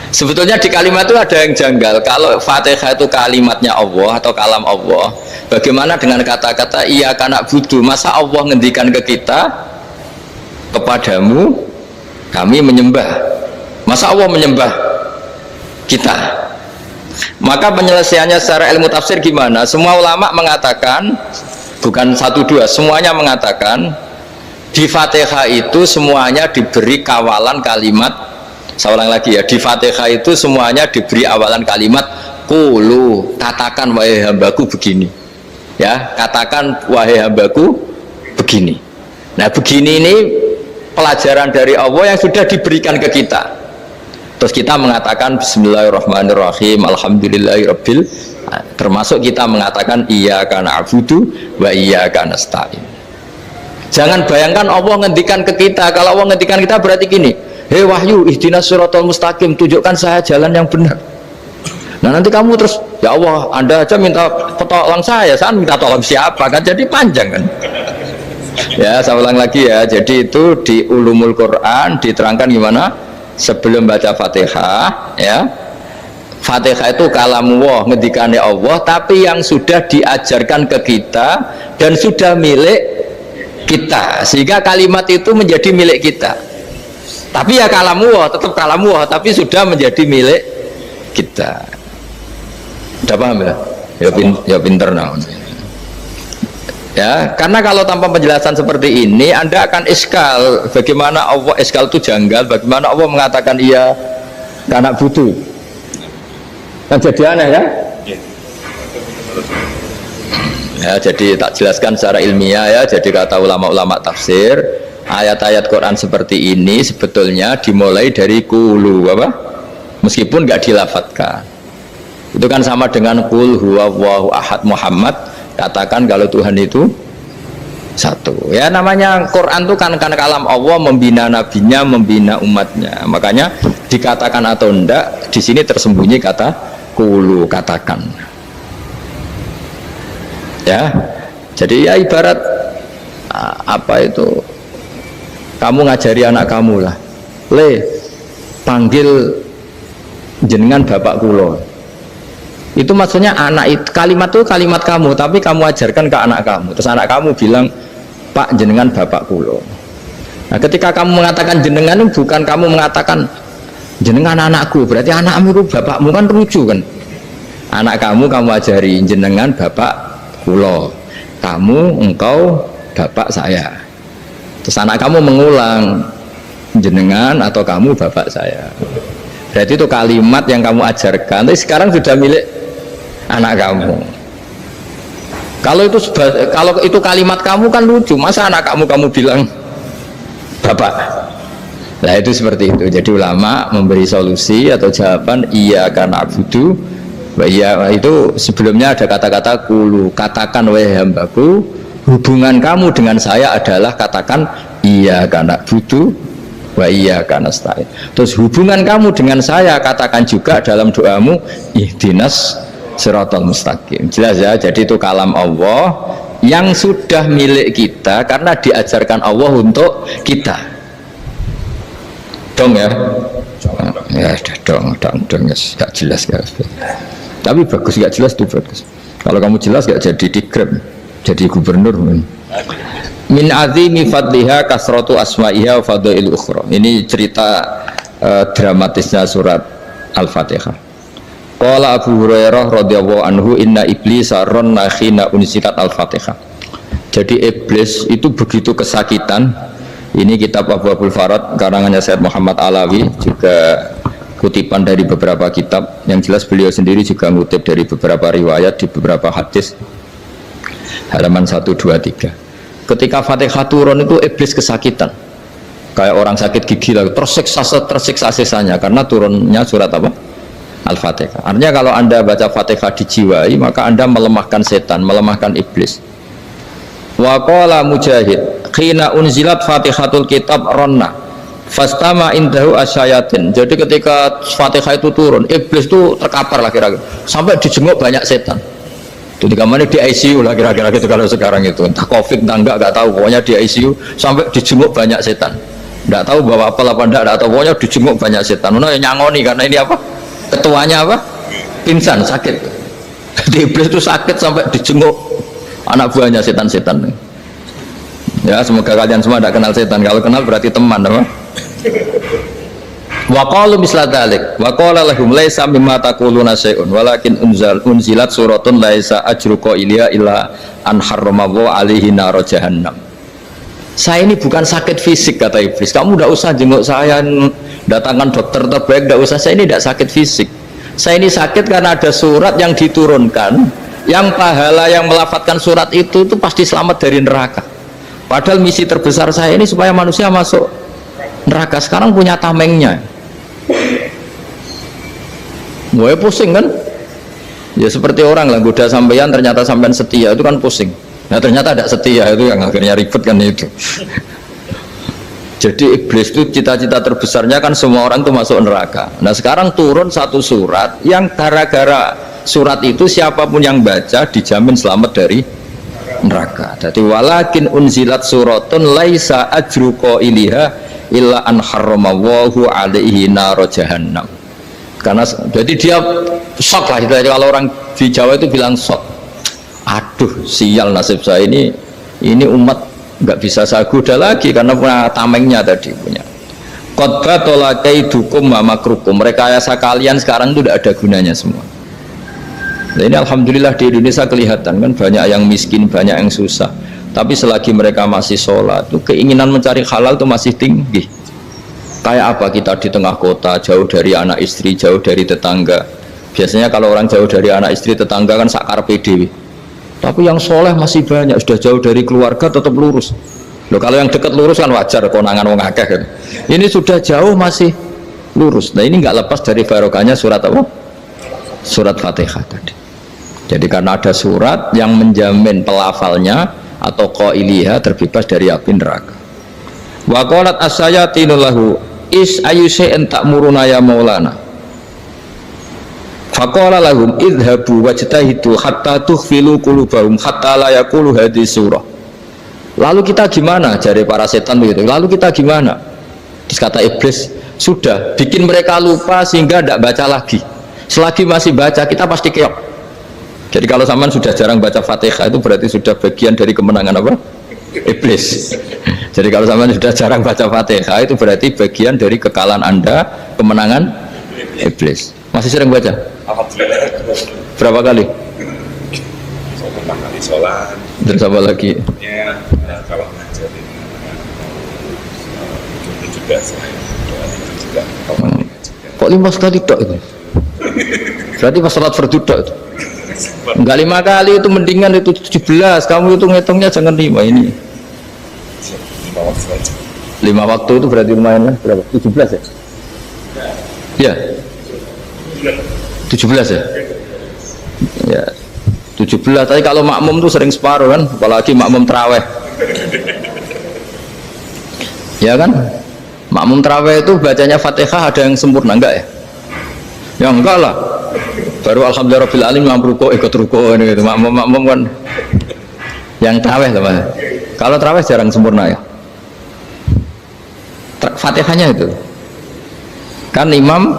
Sebetulnya di kalimat itu ada yang janggal. Kalau Fatihah itu kalimatnya Allah atau kalam Allah, bagaimana dengan kata-kata iyyaka na'budu? Masa Allah ngendikan ke kita, kepadamu kami menyembah? Masa Allah menyembah kita? Maka penyelesaiannya secara ilmu tafsir gimana? Semua ulama mengatakan, bukan satu dua, semuanya mengatakan di Fatihah itu semuanya diberi kawalan kalimat. Saya ulang lagi ya, di Fatihah itu semuanya diberi awalan kalimat qulu, katakan wahai hambaku begini ya, katakan wahai hambaku begini. Nah, begini ini pelajaran dari Allah yang sudah diberikan ke kita, terus kita mengatakan bismillahirrahmanirrahim alhamdulillahirabbil, termasuk kita mengatakan iyyaka na'budu wa iyyaka nasta'in. Jangan bayangkan Allah ngendikan ke kita. Kalau Allah ngendikan kita berarti gini, hei Wahyu, ihdinas siratal mustaqim, tunjukkan saya jalan yang benar. Nah, nanti kamu terus, ya Allah, Anda aja minta tolong saya minta tolong siapa? Kan jadi panjang kan. Ya, saya ulang lagi ya. Jadi itu di Ulumul Quran diterangkan gimana? Sebelum baca Fatihah, ya. Fatihah itu kalamullah, ngendikannya Allah, tapi yang sudah diajarkan ke kita dan sudah milik kita, sehingga kalimat itu menjadi milik kita. Tapi ya kalamullah, tetap kalamullah, tapi sudah menjadi milik kita. Udah paham ya? Ya pinter nah. Ya, karena kalau tanpa penjelasan seperti ini, Anda akan iskal. Bagaimana Allah, iskal itu janggal, bagaimana Allah mengatakan iya karena butuh. Kan jadi aneh kan? Ya, jadi tak jelaskan secara ilmiah ya. Jadi kata ulama-ulama tafsir, ayat-ayat Quran seperti ini sebetulnya dimulai dari qulu apa? Meskipun nggak dilafatkan. Itu kan sama dengan qul huwallahu ahad Muhammad, katakan kalau Tuhan itu satu. Ya, namanya Quran itu kan kalam Allah, membina nabinya, membina umatnya. Makanya dikatakan atau enggak, di sini tersembunyi kata qulu, katakan. Ya. Jadi ya ibarat apa itu? Kamu ngajari anak kamu lah, le panggil jenengan bapak kulo. Itu maksudnya anak itu, kalimat itu kalimat kamu, tapi kamu ajarkan ke anak kamu. Terus anak kamu bilang, Pak jenengan bapak kulo. Nah, ketika kamu mengatakan jenengan, bukan kamu mengatakan jenengan anakku, berarti anakmu itu bapakmu, kan lucu kan? Anak kamu ajari jenengan bapak kulo, kamu engkau bapak saya. Terus anak kamu mengulang jenengan atau kamu bapak saya. Berarti itu kalimat yang kamu ajarkan, tapi sekarang sudah milik anak kamu. Kalau itu kalimat kamu kan lucu, masa anak kamu bilang bapak. Nah, itu seperti itu. Jadi ulama memberi solusi atau jawaban iyyaka na'budu wa iya, itu sebelumnya ada kata-kata qulu, katakan wahai hambaku, hubungan kamu dengan saya adalah katakan iyyaka na'budu wa iyyaka nasta'in. Terus hubungan kamu dengan saya katakan juga dalam doamu ihdinas siratal mustaqim. Jelas ya, jadi itu kalam Allah yang sudah milik kita karena diajarkan Allah untuk kita. Dong ya? Ya sudah dong yes. Gak jelas gak. Tapi bagus, gak jelas tuh bagus. Kalau kamu jelas gak jadi dikrem, jadi gubernur. Min azimi fadliha kasratu asma'iha wa fadail ukhra. Ini cerita dramatisnya surat Al-Fatihah. Qala Abu Hurairah radhiyallahu anhu inna iblisa ranna khina unzilat al-Fatihah. Jadi iblis itu begitu kesakitan. Ini kitab Abwaabul Farad karangannya Syekh Muhammad Alawi, juga kutipan dari beberapa kitab. Yang jelas beliau sendiri juga ngutip dari beberapa riwayat di beberapa hadis. Halaman 123. Ketika Fatihah turun itu iblis kesakitan. Kayak orang sakit gigi lah, tersiksa sisanya karena turunnya surat apa? Al-Fatihah. Artinya kalau Anda baca Fatihah dijiwai, maka Anda melemahkan setan, melemahkan iblis. Wa qala Mujahid, khina unzilat Fatihatul Kitab ronna fastama indahu asyayatin. Jadi ketika Fatihah itu turun, iblis itu terkapar lah kira-kira, sampai dijenguk banyak setan. Itu di kamarnya di ICU lah kira-kira gitu kalau sekarang itu. Entah Covid entah enggak tahu, pokoknya di ICU sampai dijenguk banyak setan. Enggak tahu bahwa apa enggak tahu, pokoknya dijenguk banyak setan. Ono yang nyangoni karena ini apa? Ketuanya apa? Pingsan, sakit. Jadi iblis itu sakit sampai dijenguk anak buahnya setan-setan. Ya, semoga kalian semua tidak kenal setan. Kalau kenal berarti teman, apa? Wa qalu misla dzalik. Wa qala lahum laisa mimma taquluna syai'un walakin unzilat suratun laisa ajru qailiha illa an harramallahu alaihi nar jahannam. Saya ini bukan sakit fisik, kata iblis. Kamu tidak usah jenguk saya, datangkan dokter terbaik, tidak usah. Saya ini tidak sakit fisik. Saya ini sakit karena ada surat yang diturunkan, yang pahala yang melafatkan surat itu pasti selamat dari neraka. Padahal misi terbesar saya ini supaya manusia masuk neraka. Sekarang punya tamengnya. Gue pusing kan? Ya seperti orang lah, goda sampean ternyata sampean setia, itu kan pusing. Nah ternyata tidak setia, itu yang akhirnya ribet kan itu. Jadi iblis itu cita-cita terbesarnya kan semua orang itu masuk neraka. Nah sekarang turun satu surat yang gara-gara surat itu siapapun yang baca dijamin selamat dari neraka. Jadi walakin unzilat suratun laisa ajru qailiha illa an harramallahu alaihi nar jahannam. Karena jadi dia shock lah, kalau orang di Jawa itu bilang shock. Aduh, sial nasib saya ini umat nggak bisa saya goda lagi karena punya tamengnya tadi punya. Qad tolakaidukum wa makrukum. Rekayasa kalian sekarang itu tidak ada gunanya semua. Nah, ini alhamdulillah di Indonesia kelihatan kan banyak yang miskin, banyak yang susah. Tapi selagi mereka masih sholat, itu keinginan mencari halal itu masih tinggi. Kayak apa kita di tengah kota, jauh dari anak istri, jauh dari tetangga. Biasanya kalau orang jauh dari anak istri, tetangga kan sakar PDW. Tapi yang soleh masih banyak, sudah jauh dari keluarga tetap lurus. Loh, kalau yang dekat lurus kan wajar, konangan wong akeh kan. Ini sudah jauh masih lurus. Nah ini nggak lepas dari barokahnya surat apa? Surat Fatihah tadi. Jadi karena ada surat yang menjamin pelafalnya atau qailiha terbebas dari api neraka. Wa qalat as-sayatinu lahu is ayyusa'in ta'muruna ya maulana. Faqala lahum idhabu wajtahidu hatta tukhfilu qulubahum hatta la yaqulu hadhihi surah. Lalu kita gimana, jari para setan begitu. Lalu kita gimana? Terus kata iblis, sudah bikin mereka lupa sehingga tidak baca lagi. Selagi masih baca kita pasti keok. Jadi kalau sampean sudah jarang baca Fatihah itu berarti sudah bagian dari kemenangan apa? Iblis. Jadi kalau sampean sudah jarang baca Fatihah itu berarti bagian dari kekalahan Anda, kemenangan iblis. Masih sering baca? Alhamdulillah. Berapa kali? Pertama kali sholat. Terus apa lagi? Ya, kalau ngajarin itu juga saya itu juga. Kok 5 kali tok itu? Berarti pas sholat fardu tok itu? Enggak 5 kali itu, mendingan itu 17. Kamu itu ngitungnya jangan 5 ini. 5 waktu aja. 5 waktu itu berarti lumayan lah. Berapa? 17 ya? Ya. 17 ya? Ya 17, tapi kalau makmum tuh sering separuh kan, apalagi makmum terawih. Ya kan? Makmum terawih itu bacanya Fatihah ada yang sempurna enggak ya? Ya enggak lah. Baru alhamdulillah rabbil alamin mampu ruko ikut ruko ini gitu. Makmum kan. Yang tarawih loh Mas. Kalau tarawih jarang sempurna ya. Fatihahnya itu. Kan imam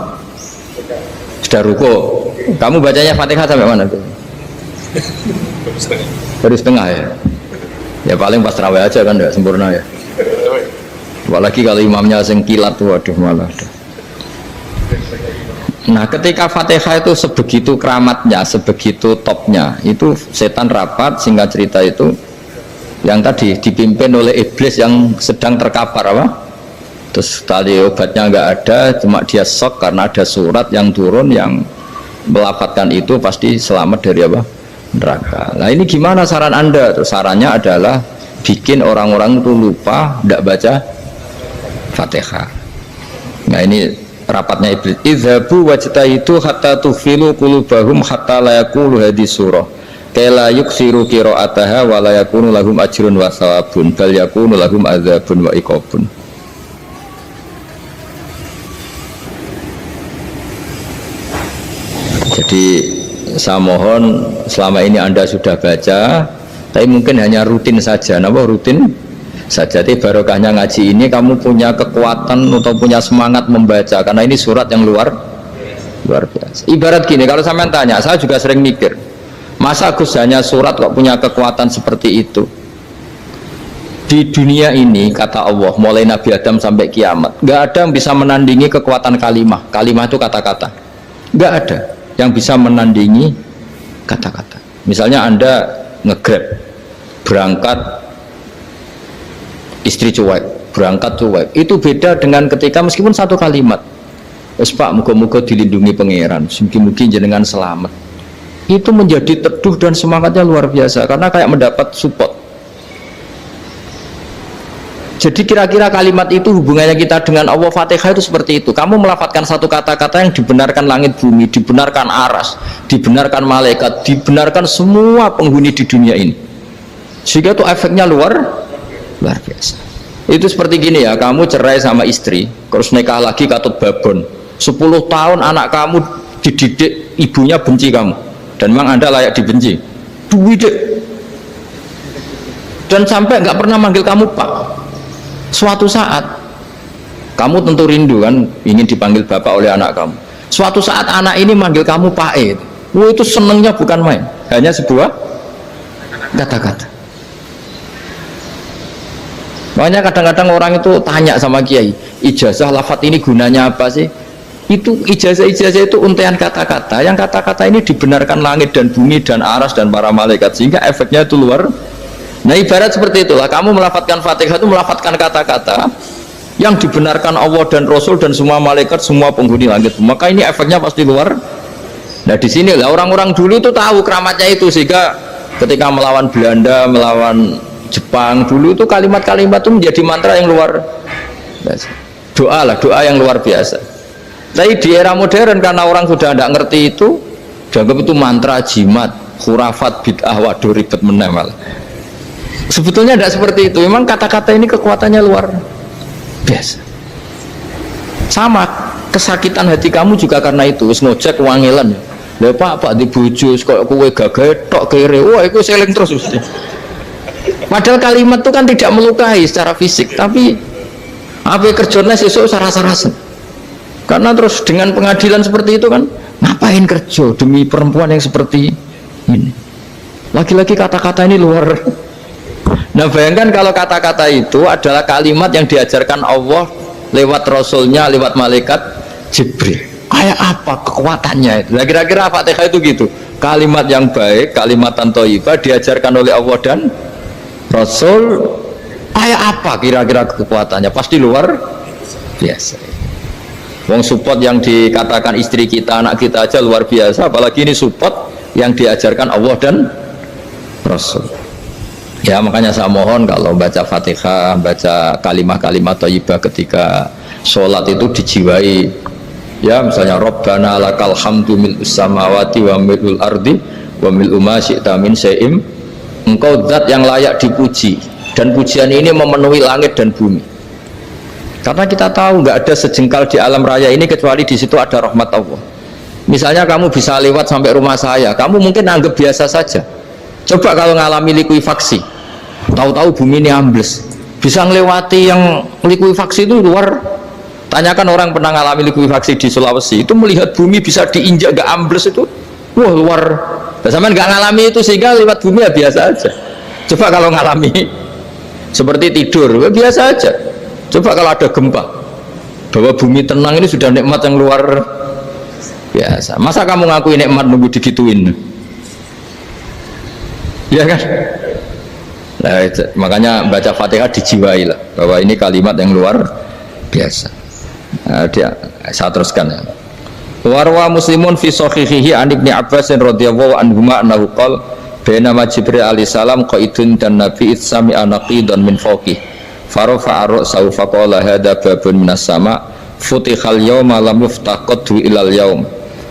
sudah ruko. Kamu bacanya Fatihah sampai mana tuh? Baru setengah ya. Ya paling pas tarawih aja kan enggak sempurna ya. Apalagi kalau imamnya sing kilat, waduh malah. Nah ketika Fatihah itu sebegitu keramatnya, sebegitu topnya, itu setan rapat, singkat cerita itu yang tadi dipimpin oleh iblis yang sedang terkapar apa? Terus tali obatnya nggak ada, cuma dia shock karena ada surat yang turun yang melafatkan itu pasti selamat dari apa? Neraka. Nah ini gimana saran Anda? Terus sarannya adalah bikin orang-orang itu lupa, tidak baca Fatihah. Nah ini rapatnya iblis. Idzabu wajtahidu hatta tufilu qulubahum hatta la yaqulu hadhihi surah kala yuksiru qira'ataha wa la yakunu lahum ajrun wa thawabun bal yakunu lahum adzabun wa iqabun. Jadi saya mohon selama ini Anda sudah baca, tapi mungkin hanya rutin saja. Napa rutin saja? Jadi barokahnya ngaji ini kamu punya kekuatan atau punya semangat membaca, karena ini surat yang luar biasa. Ibarat gini, kalau sampean tanya, saya juga sering mikir, masa Gus hanya surat kok punya kekuatan seperti itu? Di dunia ini kata Allah, mulai Nabi Adam sampai kiamat, nggak ada yang bisa menandingi kekuatan kalimah. Kalimah itu kata-kata, nggak ada yang bisa menandingi kata-kata. Misalnya Anda nge-grab berangkat, istri cuek, berangkat cuek, itu beda dengan ketika meskipun satu kalimat, wes Pak, muga-muga dilindungi pangeran, mungkin jenengan selamat, itu menjadi teduh dan semangatnya luar biasa karena kayak mendapat support. Jadi kira-kira kalimat itu hubungannya kita dengan Allah. Fatihah itu seperti itu. Kamu melafadzkan satu kata-kata yang dibenarkan langit bumi, dibenarkan aras, dibenarkan malaikat, dibenarkan semua penghuni di dunia ini, sehingga itu efeknya luar biasa. Itu seperti gini ya, kamu cerai sama istri, terus nikah lagi katut babon, 10 tahun anak kamu dididik, ibunya benci kamu, dan memang Anda layak dibenci, dan sampai nggak pernah manggil kamu Pak. Suatu saat kamu tentu rindu kan, ingin dipanggil bapak oleh anak kamu. Suatu saat anak ini manggil kamu Pak E, itu senengnya bukan main, hanya sebuah kata-kata. Makanya kadang-kadang orang itu tanya sama kiai, ijazah lafadz ini gunanya apa sih? Itu ijazah-ijazah itu untaian kata-kata, yang kata-kata ini dibenarkan langit dan bumi dan aras dan para malaikat, sehingga efeknya itu luar. Nah ibarat seperti itulah, kamu melafadzkan Fatihah itu melafadzkan kata-kata yang dibenarkan Allah dan Rasul dan semua malaikat, semua penghuni langit, maka ini efeknya pasti luar. Nah di sini lah orang-orang dulu itu tahu keramatnya itu, sehingga ketika melawan Belanda, melawan Jepang dulu itu kalimat-kalimat itu menjadi mantra yang luar biasa. Doa yang luar biasa. Tapi di era modern karena orang sudah tidak ngerti itu, dianggap itu mantra, jimat, khurafat, bid'ah, waduh ribet menemal. Sebetulnya tidak seperti itu. Memang kata-kata ini kekuatannya luar biasa. Sama kesakitan hati kamu juga karena itu. Wis ngojek wangilan. Lha Pak di bojo kok kowe gagah tok kere. Wah, iku seling terus mesti. Padahal kalimat itu kan tidak melukai secara fisik, tapi apa kerjanya sesuk sarasa-rasen. Karena terus dengan pengadilan seperti itu kan, ngapain kerja demi perempuan yang seperti ini? Lagi-lagi kata-kata ini luar. Nah bayangkan kalau kata-kata itu adalah kalimat yang diajarkan Allah lewat Rasulnya, lewat malaikat Jibril. Kayak apa kekuatannya itu? Nah, kira-kira Fatihah itu gitu. Kalimat yang baik, kalimatan thayyibah diajarkan oleh Allah dan Rasul. Kayak apa kira-kira kekuatannya? Pasti luar biasa. Wong support yang dikatakan istri kita, anak kita aja luar biasa, apalagi ini support yang diajarkan Allah dan Rasul. Ya makanya saya mohon kalau baca Fatihah, baca kalimat-kalimat thayyibah ketika sholat itu dijiwai. Ya misalnya Rabbana lakal hamdu mil'us samawati wa mil'ul ardi wa mil'u ma syi'ta min syai'im. Engkau zat yang layak dipuji, dan pujian ini memenuhi langit dan bumi. Karena kita tahu nggak ada sejengkal di alam raya ini kecuali di situ ada rahmat Allah. Misalnya kamu bisa lewat sampai rumah saya, kamu mungkin anggap biasa saja. Coba kalau ngalami likuifaksi, tahu-tahu bumi ini ambles, bisa ngelewati yang likuifaksi itu luar. Tanyakan orang pernah ngalami likuifaksi di Sulawesi, itu melihat bumi bisa diinjak gak ambles itu, wah luar. Sama nggak ngalami itu sehingga lewat bumi ya biasa aja. Coba kalau ngalami seperti tidur, ya biasa aja. Coba kalau ada gempa, bahwa bumi tenang ini sudah nikmat yang luar biasa. Masa kamu ngakui nikmat nunggu digituin? Ya kan? Nah, makanya baca Fatihah dijiwai lah bahwa ini kalimat yang luar biasa. Nah, saya teruskan ya. Warwa Muslimun fi sahihihi an Ibnu Abbas radhiyallahu anhuma annahu qala bainama Jibril alaihi salam qaidun dan Nabi itsami anaqidan min fawqih farafa ra'sahu faqala hadza babun minas sama futihal yawma lam yuftaqadhu ilal yaum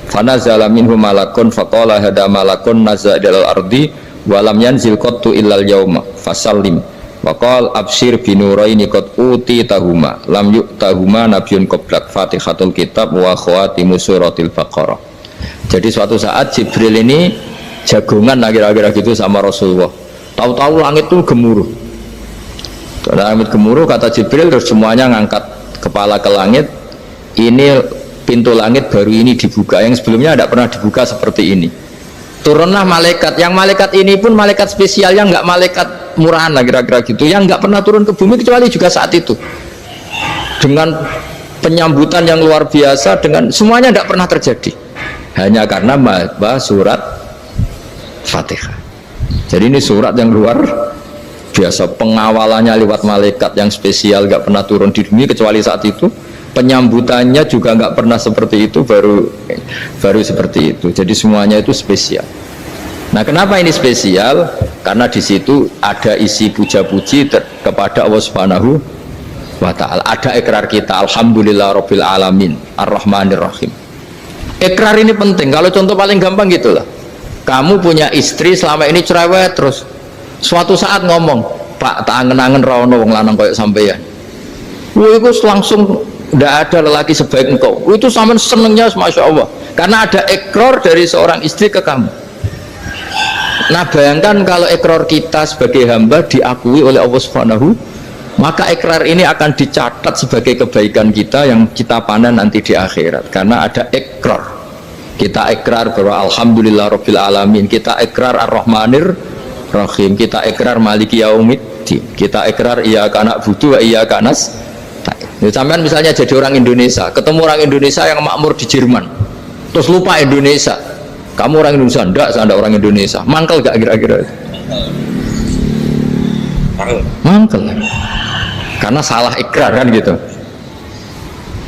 fanazala minhu malakun faqala hadza malakun nazala ilal ardi wa lam yanzil qattu ilal yauma fasallim waqal abshir binuraini qad utitahuma lam yu'tahuma nabiyyun qablak Fatihatul kitab wa khawatimu suratil Baqarah. Jadi suatu saat Jibril ini jagongan kira-kira gitu sama Rasulullah, tahu-tahu langit itu gemuruh. Langit gemuruh, kata Jibril, terus semuanya ngangkat kepala ke langit. Ini pintu langit baru ini dibuka, yang sebelumnya tidak pernah dibuka seperti ini. Turunlah malaikat, yang malaikat ini pun malaikat spesial, yang nggak malaikat murahan lah kira-kira gitu, yang nggak pernah turun ke bumi kecuali juga saat itu, dengan penyambutan yang luar biasa, dengan semuanya tidak pernah terjadi, hanya karena bahwa surat Fatihah. Jadi ini surat yang luar biasa, pengawalannya lewat malaikat yang spesial, nggak pernah turun di bumi kecuali saat itu, penyambutannya juga nggak pernah seperti itu, baru seperti itu. Jadi semuanya itu spesial. Nah, kenapa ini spesial? Karena di situ ada isi puja-puji kepada Allah Subhanahu wa ta'ala. Ada ikrar kita, alhamdulillahirabbil alamin, arrahmanir rahim. Ikrar ini penting. Kalau contoh paling gampang gitulah. Kamu punya istri selama ini cerewet terus. Suatu saat ngomong, "Pak, tak angen-angen ra ono wong lanang koyo sampeyan." Wah, itu langsung tidak ada lelaki sebaik engkau. Itu sama senengnya, masya Allah, karena ada ikrar dari seorang istri ke kamu. Nah, bayangkan kalau ikrar kita sebagai hamba diakui oleh Allah Subhanahu, maka ikrar ini akan dicatat sebagai kebaikan kita yang kita panen nanti di akhirat, karena ada ikrar. Kita ikrar bahwa alhamdulillahirabbil alamin, kita ikrar ar-rahmanir rahim, kita ikrar maliki yaumiddin, kita ikrar iyyaka na'budu wa iyyaka nasta'in. Sampean misalnya jadi orang Indonesia, ketemu orang Indonesia yang makmur di Jerman, terus lupa Indonesia. Kamu orang Indonesia? Enggak, saya enggak orang Indonesia. Mangkel gak kira-kira? Mangkel. Karena salah ikrar kan gitu.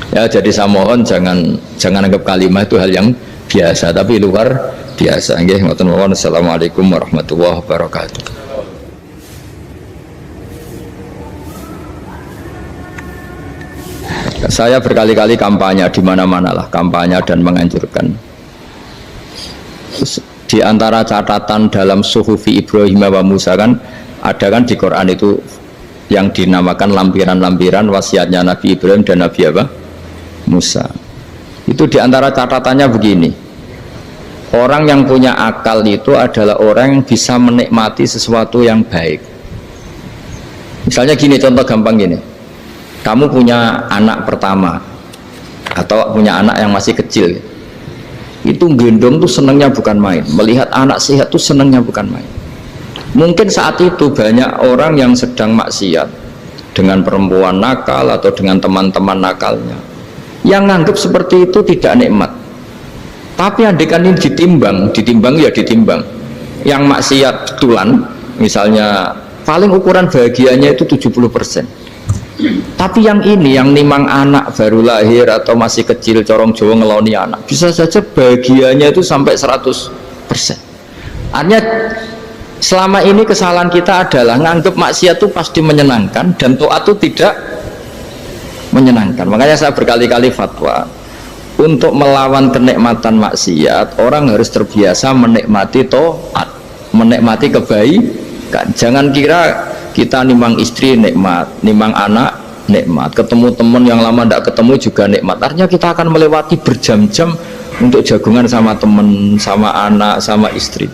Ya, jadi saya mohon jangan anggap kalimat itu hal yang biasa, tapi luar biasa. Nggih, ngoten mawon. Assalamualaikum warahmatullahi wabarakatuh. Saya berkali-kali kampanye di mana-mana lah, kampanye dan menganjurkan. Di antara catatan dalam Suhufi Ibrahim wa Musa kan ada kan di Quran itu yang dinamakan lampiran-lampiran wasiatnya Nabi Ibrahim dan Nabi apa? Musa. Itu di antara catatannya begini. Orang yang punya akal itu adalah orang yang bisa menikmati sesuatu yang baik. Misalnya gini, contoh gampang gini. Kamu punya anak pertama atau punya anak yang masih kecil, itu gendong tuh senangnya bukan main, melihat anak sehat tuh senangnya bukan main. Mungkin saat itu banyak orang yang sedang maksiat dengan perempuan nakal atau dengan teman-teman nakalnya, yang nganggap seperti itu tidak nikmat. Tapi andaikan ini ditimbang ya ditimbang, yang maksiat betulan misalnya paling ukuran bahagianya itu 70%. Tapi yang ini, yang nimang anak baru lahir atau masih kecil, corong Jawa ngeloni anak, bisa saja bahagianya itu sampai 100%. Artinya selama ini kesalahan kita adalah nganggap maksiat itu pasti menyenangkan dan taat itu tidak menyenangkan. Makanya saya berkali-kali fatwa, untuk melawan kenikmatan maksiat, orang harus terbiasa menikmati taat, menikmati kebaikan. Jangan kira kita nimang istri nikmat, nimang anak nikmat, ketemu teman yang lama tidak ketemu juga nikmat. Artinya kita akan melewati berjam-jam untuk jagungan sama teman, sama anak, sama istri.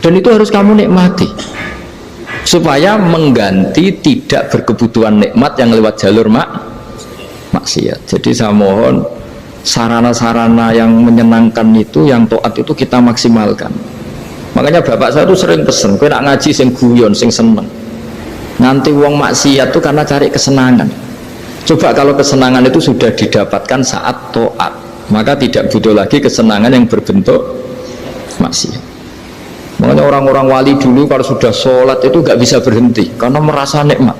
dan itu harus kamu nikmati supaya mengganti tidak berkebutuhan nikmat yang lewat jalur maksiat. Jadi saya mohon sarana-sarana yang menyenangkan itu, yang taat itu kita maksimalkan. Makanya bapak saya tuh sering pesen, kowe nak ngaji sing guyon, sing seneng. Nanti wong maksiat tuh karena cari kesenangan. Coba kalau kesenangan itu sudah didapatkan saat taat, maka tidak butuh lagi kesenangan yang berbentuk maksiat. Makanya orang-orang wali dulu kalau sudah sholat itu gak bisa berhenti karena merasa nikmat.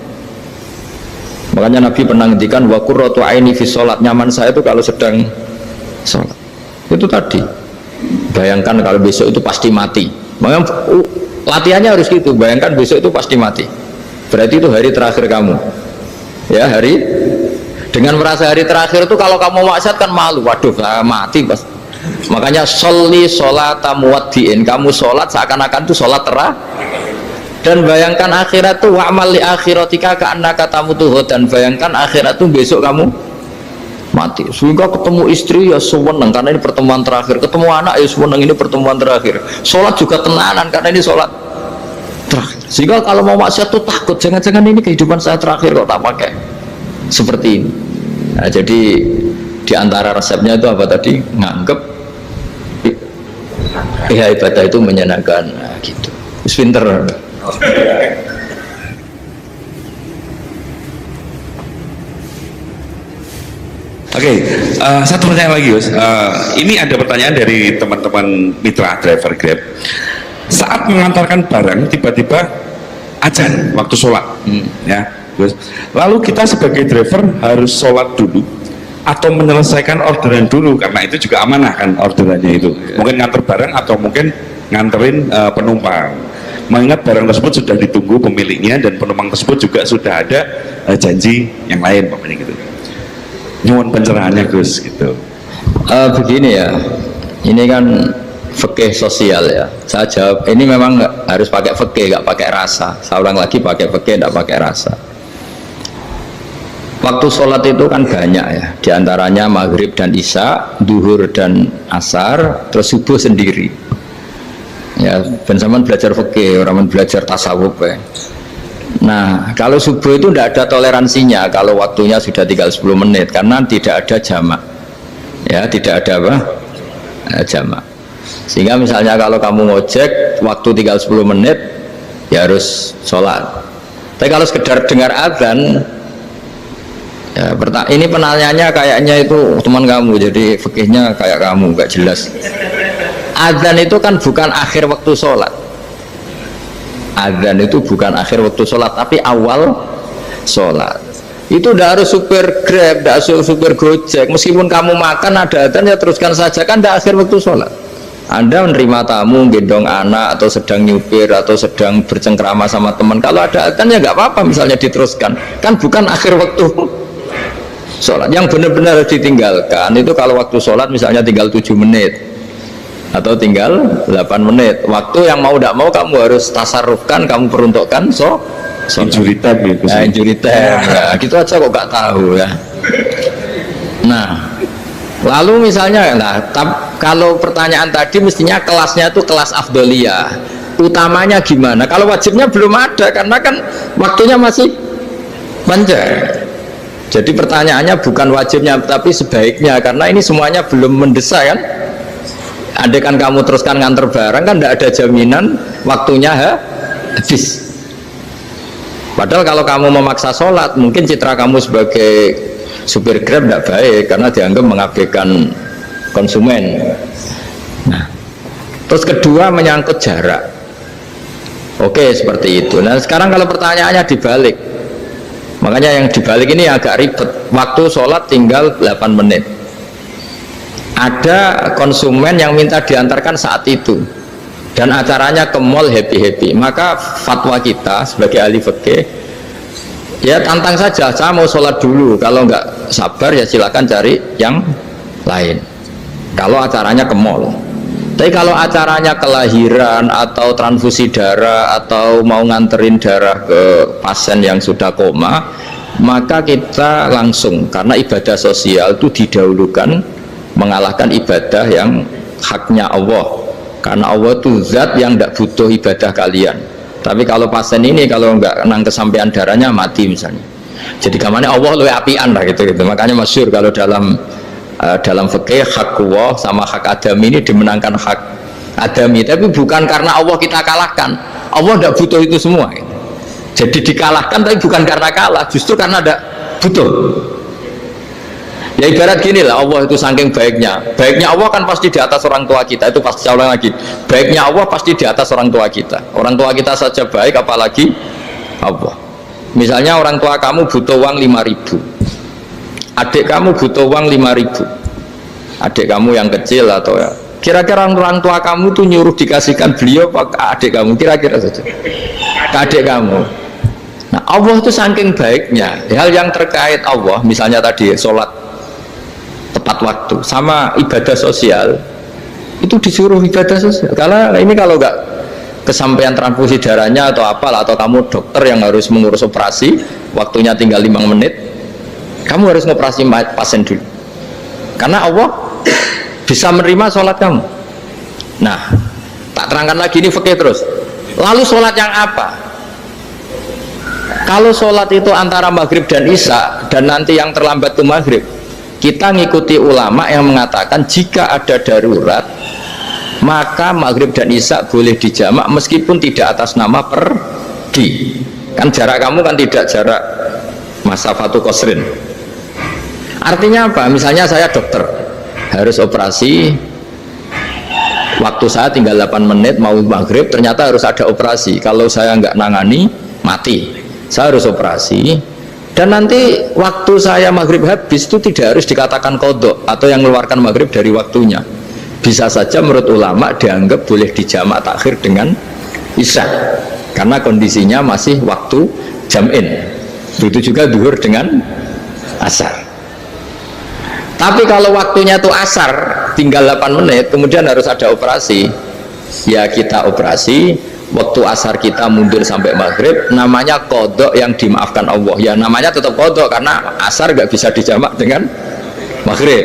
Makanya Nabi pernah ngendikan wa qurratu aini fi sholat, nyaman saya itu kalau sedang sholat. Itu tadi. Bayangkan kalau besok itu pasti mati. Makanya latihannya harus gitu. Bayangkan besok itu pasti mati. Berarti itu hari terakhir kamu. Ya, hari dengan merasa hari terakhir itu kalau kamu maksiat kan malu. Waduh, saya mati pas. Makanya sholli sholata muwaddiin, kamu sholat seakan-akan itu sholat terakhir. Dan bayangkan akhirat itu wa'mal li akhiratika ka'annaka tamutuhu, dan bayangkan akhirat itu besok kamu mati. Sehingga ketemu istri ya seneng karena ini pertemuan terakhir, ketemu anak ya seneng ini pertemuan terakhir, sholat juga tenanan karena ini sholat terakhir. Sehingga kalau mau maksiat tuh takut, jangan-jangan ini kehidupan saya terakhir kok tak pakai seperti ini. Nah, jadi diantara resepnya itu apa tadi? Nganggep ya ibadah itu menyenangkan. Nah, gitu. Pinter. Oke, satu pertanyaan lagi, Gus. Ini ada pertanyaan dari teman-teman mitra driver Grab. Saat mengantarkan barang, tiba-tiba azan waktu sholat, ya, Gus. Lalu kita sebagai driver harus sholat dulu atau menyelesaikan orderan dulu, karena itu juga amanah kan orderannya itu. Mungkin nganter barang atau mungkin nganterin penumpang. Mengingat barang tersebut sudah ditunggu pemiliknya dan penumpang tersebut juga sudah ada janji yang lain, pokoknya gitu. Nyuwun pencerahannya, Gus, gitu. Begini ya, ini kan fikih sosial ya. Saya jawab, ini memang harus pakai fikih, nggak pakai rasa. Saya ulang lagi, pakai fikih, nggak pakai rasa. Waktu sholat itu kan banyak ya, diantaranya maghrib dan isya, duhur dan asar, terus subuh sendiri. Ya, ben sampean belajar fikih, orang belajar tasawuf ya. Nah, kalau subuh itu tidak ada toleransinya kalau waktunya sudah tinggal 10 menit karena tidak ada jamak. Ya, tidak ada apa? Jamak. Sehingga misalnya kalau kamu ngojek waktu tinggal 10 menit ya harus sholat. Tapi kalau sekedar dengar azan ya, ini penanyanya kayaknya itu teman kamu, jadi fikihnya kayak kamu, nggak jelas. Azan itu kan bukan akhir waktu sholat. Azan itu bukan akhir waktu sholat, tapi awal sholat. Itu tidak harus supir Grab, tidak harus supir Gojek. Meskipun kamu makan ada azan ya teruskan saja, kan tidak akhir waktu sholat. Anda menerima tamu, gendong anak, atau sedang nyupir, atau sedang bercengkrama sama teman. Kalau ada azan ya nggak apa-apa, misalnya diteruskan. Kan bukan akhir waktu sholat. Yang benar-benar harus ditinggalkan itu kalau waktu sholat misalnya tinggal 7 menit. Atau tinggal 8 menit. Waktu yang mau tidak mau kamu harus tasarrufkan, kamu peruntukkan injury time ya, nah, injury time ya, gitu aja kok gak tahu ya. Nah, lalu misalnya kalau pertanyaan tadi mestinya kelasnya itu kelas afdoliyah, utamanya gimana? Kalau wajibnya belum ada karena kan waktunya masih panjang. Jadi pertanyaannya bukan wajibnya tapi sebaiknya, karena ini semuanya belum mendesak kan. Andai kan kamu teruskan nganter barang kan tidak ada jaminan waktunya habis. Padahal kalau kamu memaksa sholat, mungkin citra kamu sebagai supir Grab tidak baik karena dianggap mengabaikan konsumen. Nah, terus kedua menyangkut jarak. Oke, seperti itu. Nah, sekarang kalau pertanyaannya dibalik, makanya yang dibalik ini agak ribet. Waktu sholat tinggal 8 menit. Ada konsumen yang minta diantarkan saat itu dan acaranya ke mall happy-happy, maka fatwa kita sebagai ahli fikih ya tantang saja, saya mau sholat dulu, kalau nggak sabar ya silakan cari yang lain kalau acaranya ke mall. Tapi kalau acaranya kelahiran atau transfusi darah atau mau nganterin darah ke pasien yang sudah koma, maka kita langsung, karena ibadah sosial itu didahulukan mengalahkan ibadah yang haknya Allah. Karena Allah itu zat yang tidak butuh ibadah kalian. Tapi kalau pasien ini kalau nggak nang kesampaian darahnya mati misalnya. Jadi kamarnya Allah lebih apian lah gitu. Makanya masyhur kalau dalam fikih hak Allah sama hak Adami ini dimenangkan hak Adami. Tapi bukan karena Allah kita kalahkan. Allah tidak butuh itu semua. Gitu. Jadi dikalahkan tapi bukan karena kalah, justru karena tidak butuh. Ya ibarat gini lah, Allah itu saking baiknya Allah kan pasti di atas orang tua kita. Itu pasti saya ulang lagi, baiknya Allah pasti di atas orang tua kita. Orang tua kita saja baik, apalagi Allah. Misalnya orang tua kamu butuh uang 5.000, adik kamu butuh uang 5.000, adik kamu yang kecil atau ya, kira-kira orang tua kamu tuh nyuruh dikasihkan beliau ke adik kamu, kira-kira saja ke adik kamu. Nah Allah itu saking baiknya, hal yang terkait Allah misalnya tadi sholat tepat waktu sama ibadah sosial itu disuruh ibadah sosial. Karena ini kalau nggak kesampaian transfusi darahnya atau apalah, atau kamu dokter yang harus mengurus operasi waktunya tinggal 5 menit, kamu harus ngoperasi pasien dulu karena Allah bisa menerima sholat kamu. Nah tak terangkan lagi ini fikih terus. Lalu sholat yang apa? Kalau sholat itu antara maghrib dan isya dan nanti yang terlambat itu maghrib, kita ngikuti ulama yang mengatakan jika ada darurat maka maghrib dan isya boleh dijamak meskipun tidak atas nama pergi. Kan jarak kamu kan tidak jarak masafatu qasrin. Artinya apa? Misalnya saya dokter harus operasi, waktu saya tinggal 8 menit mau maghrib, ternyata harus ada operasi. Kalau saya nggak nangani mati, saya harus operasi. Dan nanti waktu saya maghrib habis itu tidak harus dikatakan kodok atau yang mengeluarkan maghrib dari waktunya. Bisa saja menurut ulama dianggap boleh dijamak takhir dengan isya karena kondisinya masih waktu jam'in. Begitu juga duhur dengan asar. Tapi kalau waktunya itu asar tinggal 8 menit kemudian harus ada operasi, ya kita operasi. Waktu asar kita mundur sampai maghrib, namanya kodok yang dimaafkan Allah. Ya namanya tetap kodok karena asar gak bisa dijamak dengan maghrib.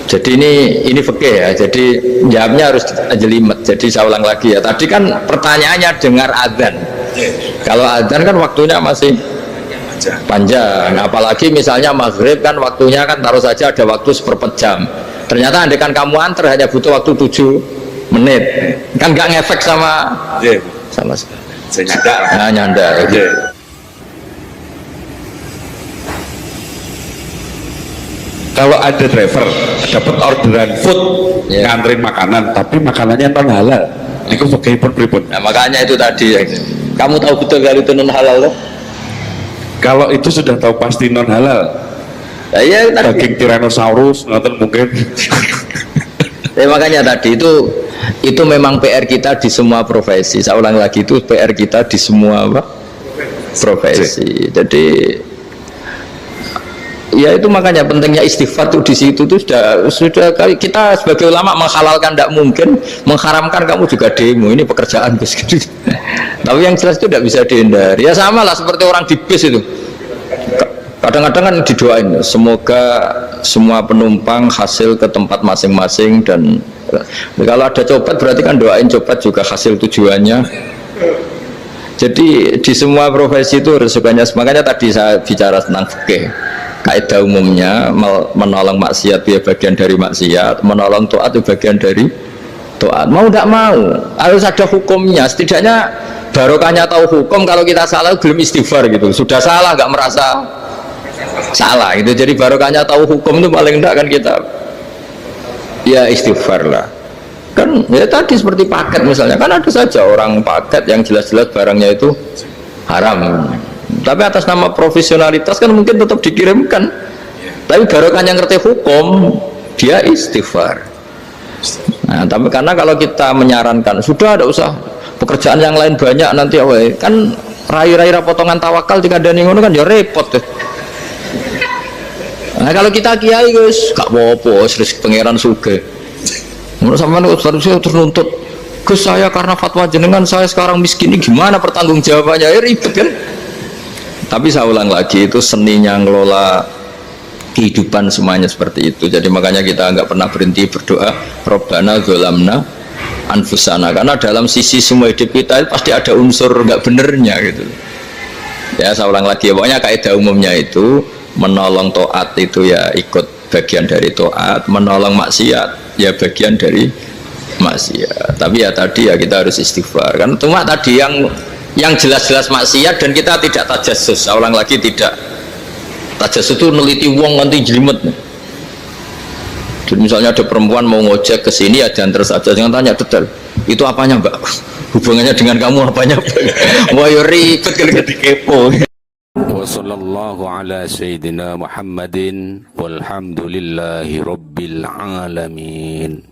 Jadi ini fikih ya. Jadi jawabnya harus jelimet. Jadi saya ulang lagi ya. Tadi kan pertanyaannya dengar adzan. Kalau adzan kan waktunya masih panjang. Apalagi misalnya maghrib kan waktunya kan taruh saja ada waktu 1/4 jam. Ternyata andaikan kamu antar hanya butuh waktu 7 menit, kan nggak ngefek sama saya nyanda. Nah, nyanda. Kalau ada driver dapat orderan food nganterin makanan tapi makanannya non halal, itu pakai pripun. Nah, makanya itu tadi kamu tahu betul kalau itu non halal loh. Kalau itu sudah tahu pasti non halal. Nah, iya, daging Tyrannosaurus nonton mungkin. Ya, makanya tadi itu memang PR kita di semua profesi. Saya ulang lagi, itu PR kita di semua profesi. Jadi ya itu makanya pentingnya istighfar tuh di situ tuh sudah kita sebagai ulama menghalalkan tidak mungkin, mengharamkan kamu juga demo. Ini pekerjaan bus gitu. Tapi yang jelas itu tidak bisa dihindari. Ya sama lah seperti orang di bus itu. Kadang-kadang kan didoain semoga semua penumpang hasil ke tempat masing-masing, dan kalau ada cobat berarti kan doain cobat juga hasil tujuannya. Jadi di semua profesi itu resikonya. Makanya tadi saya bicara tentang fikih. Kaidah umumnya menolong maksiat ya bagian dari maksiat, menolong taat itu bagian dari taat. Mau tidak mau harus ada hukumnya. Setidaknya barokahnya tahu hukum. Kalau kita salah belum istighfar gitu, sudah salah nggak merasa salah itu. Jadi barokahnya tahu hukum itu paling enggak kan kita ya istighfar lah. Kan ya tadi seperti paket misalnya, kan ada saja orang paket yang jelas-jelas barangnya itu haram, tapi atas nama profesionalitas kan mungkin tetap dikirimkan. Tapi barokahnya ngerti hukum dia istighfar. Nah, tapi karena kalau kita menyarankan sudah ada usah pekerjaan yang lain banyak nanti kan rai-rai potongan tawakal jika ada ngono kan ya repot tuh. Nah kalau kita kiai guys gak apa-apa rezeki pangeran sugih. Menurut sampean harusnya terus nuntut Gus saya karena fatwa jenengan saya sekarang miskin, ini gimana pertanggungjawabannya? Ya ribet kan. Tapi saya ulang lagi, itu seninya ngelola kehidupan semuanya seperti itu. Jadi makanya kita nggak pernah berhenti berdoa Rabbana dzolamna anfusana, karena dalam sisi semua hidup kita itu pasti ada unsur nggak benernya gitu. Ya saya ulang lagi ya, pokoknya kaidah umumnya itu menolong taat itu ya ikut bagian dari taat, menolong maksiat ya bagian dari maksiat. Tapi ya tadi ya kita harus istighfar, kan cuma tadi yang jelas-jelas maksiat dan kita tidak tajassus. Saya ulang lagi, tidak tajassus itu neliti wong nanti jelimet. Jadi misalnya ada perempuan mau ngojek ke sini ya jangan terus aja, jangan tanya detail itu apanya mbak, hubungannya dengan kamu apanya. Wah yo ribet kalau jadi kepo. Wassallallahu ala sayyidina Muhammadin walhamdulillahi rabbil alamin.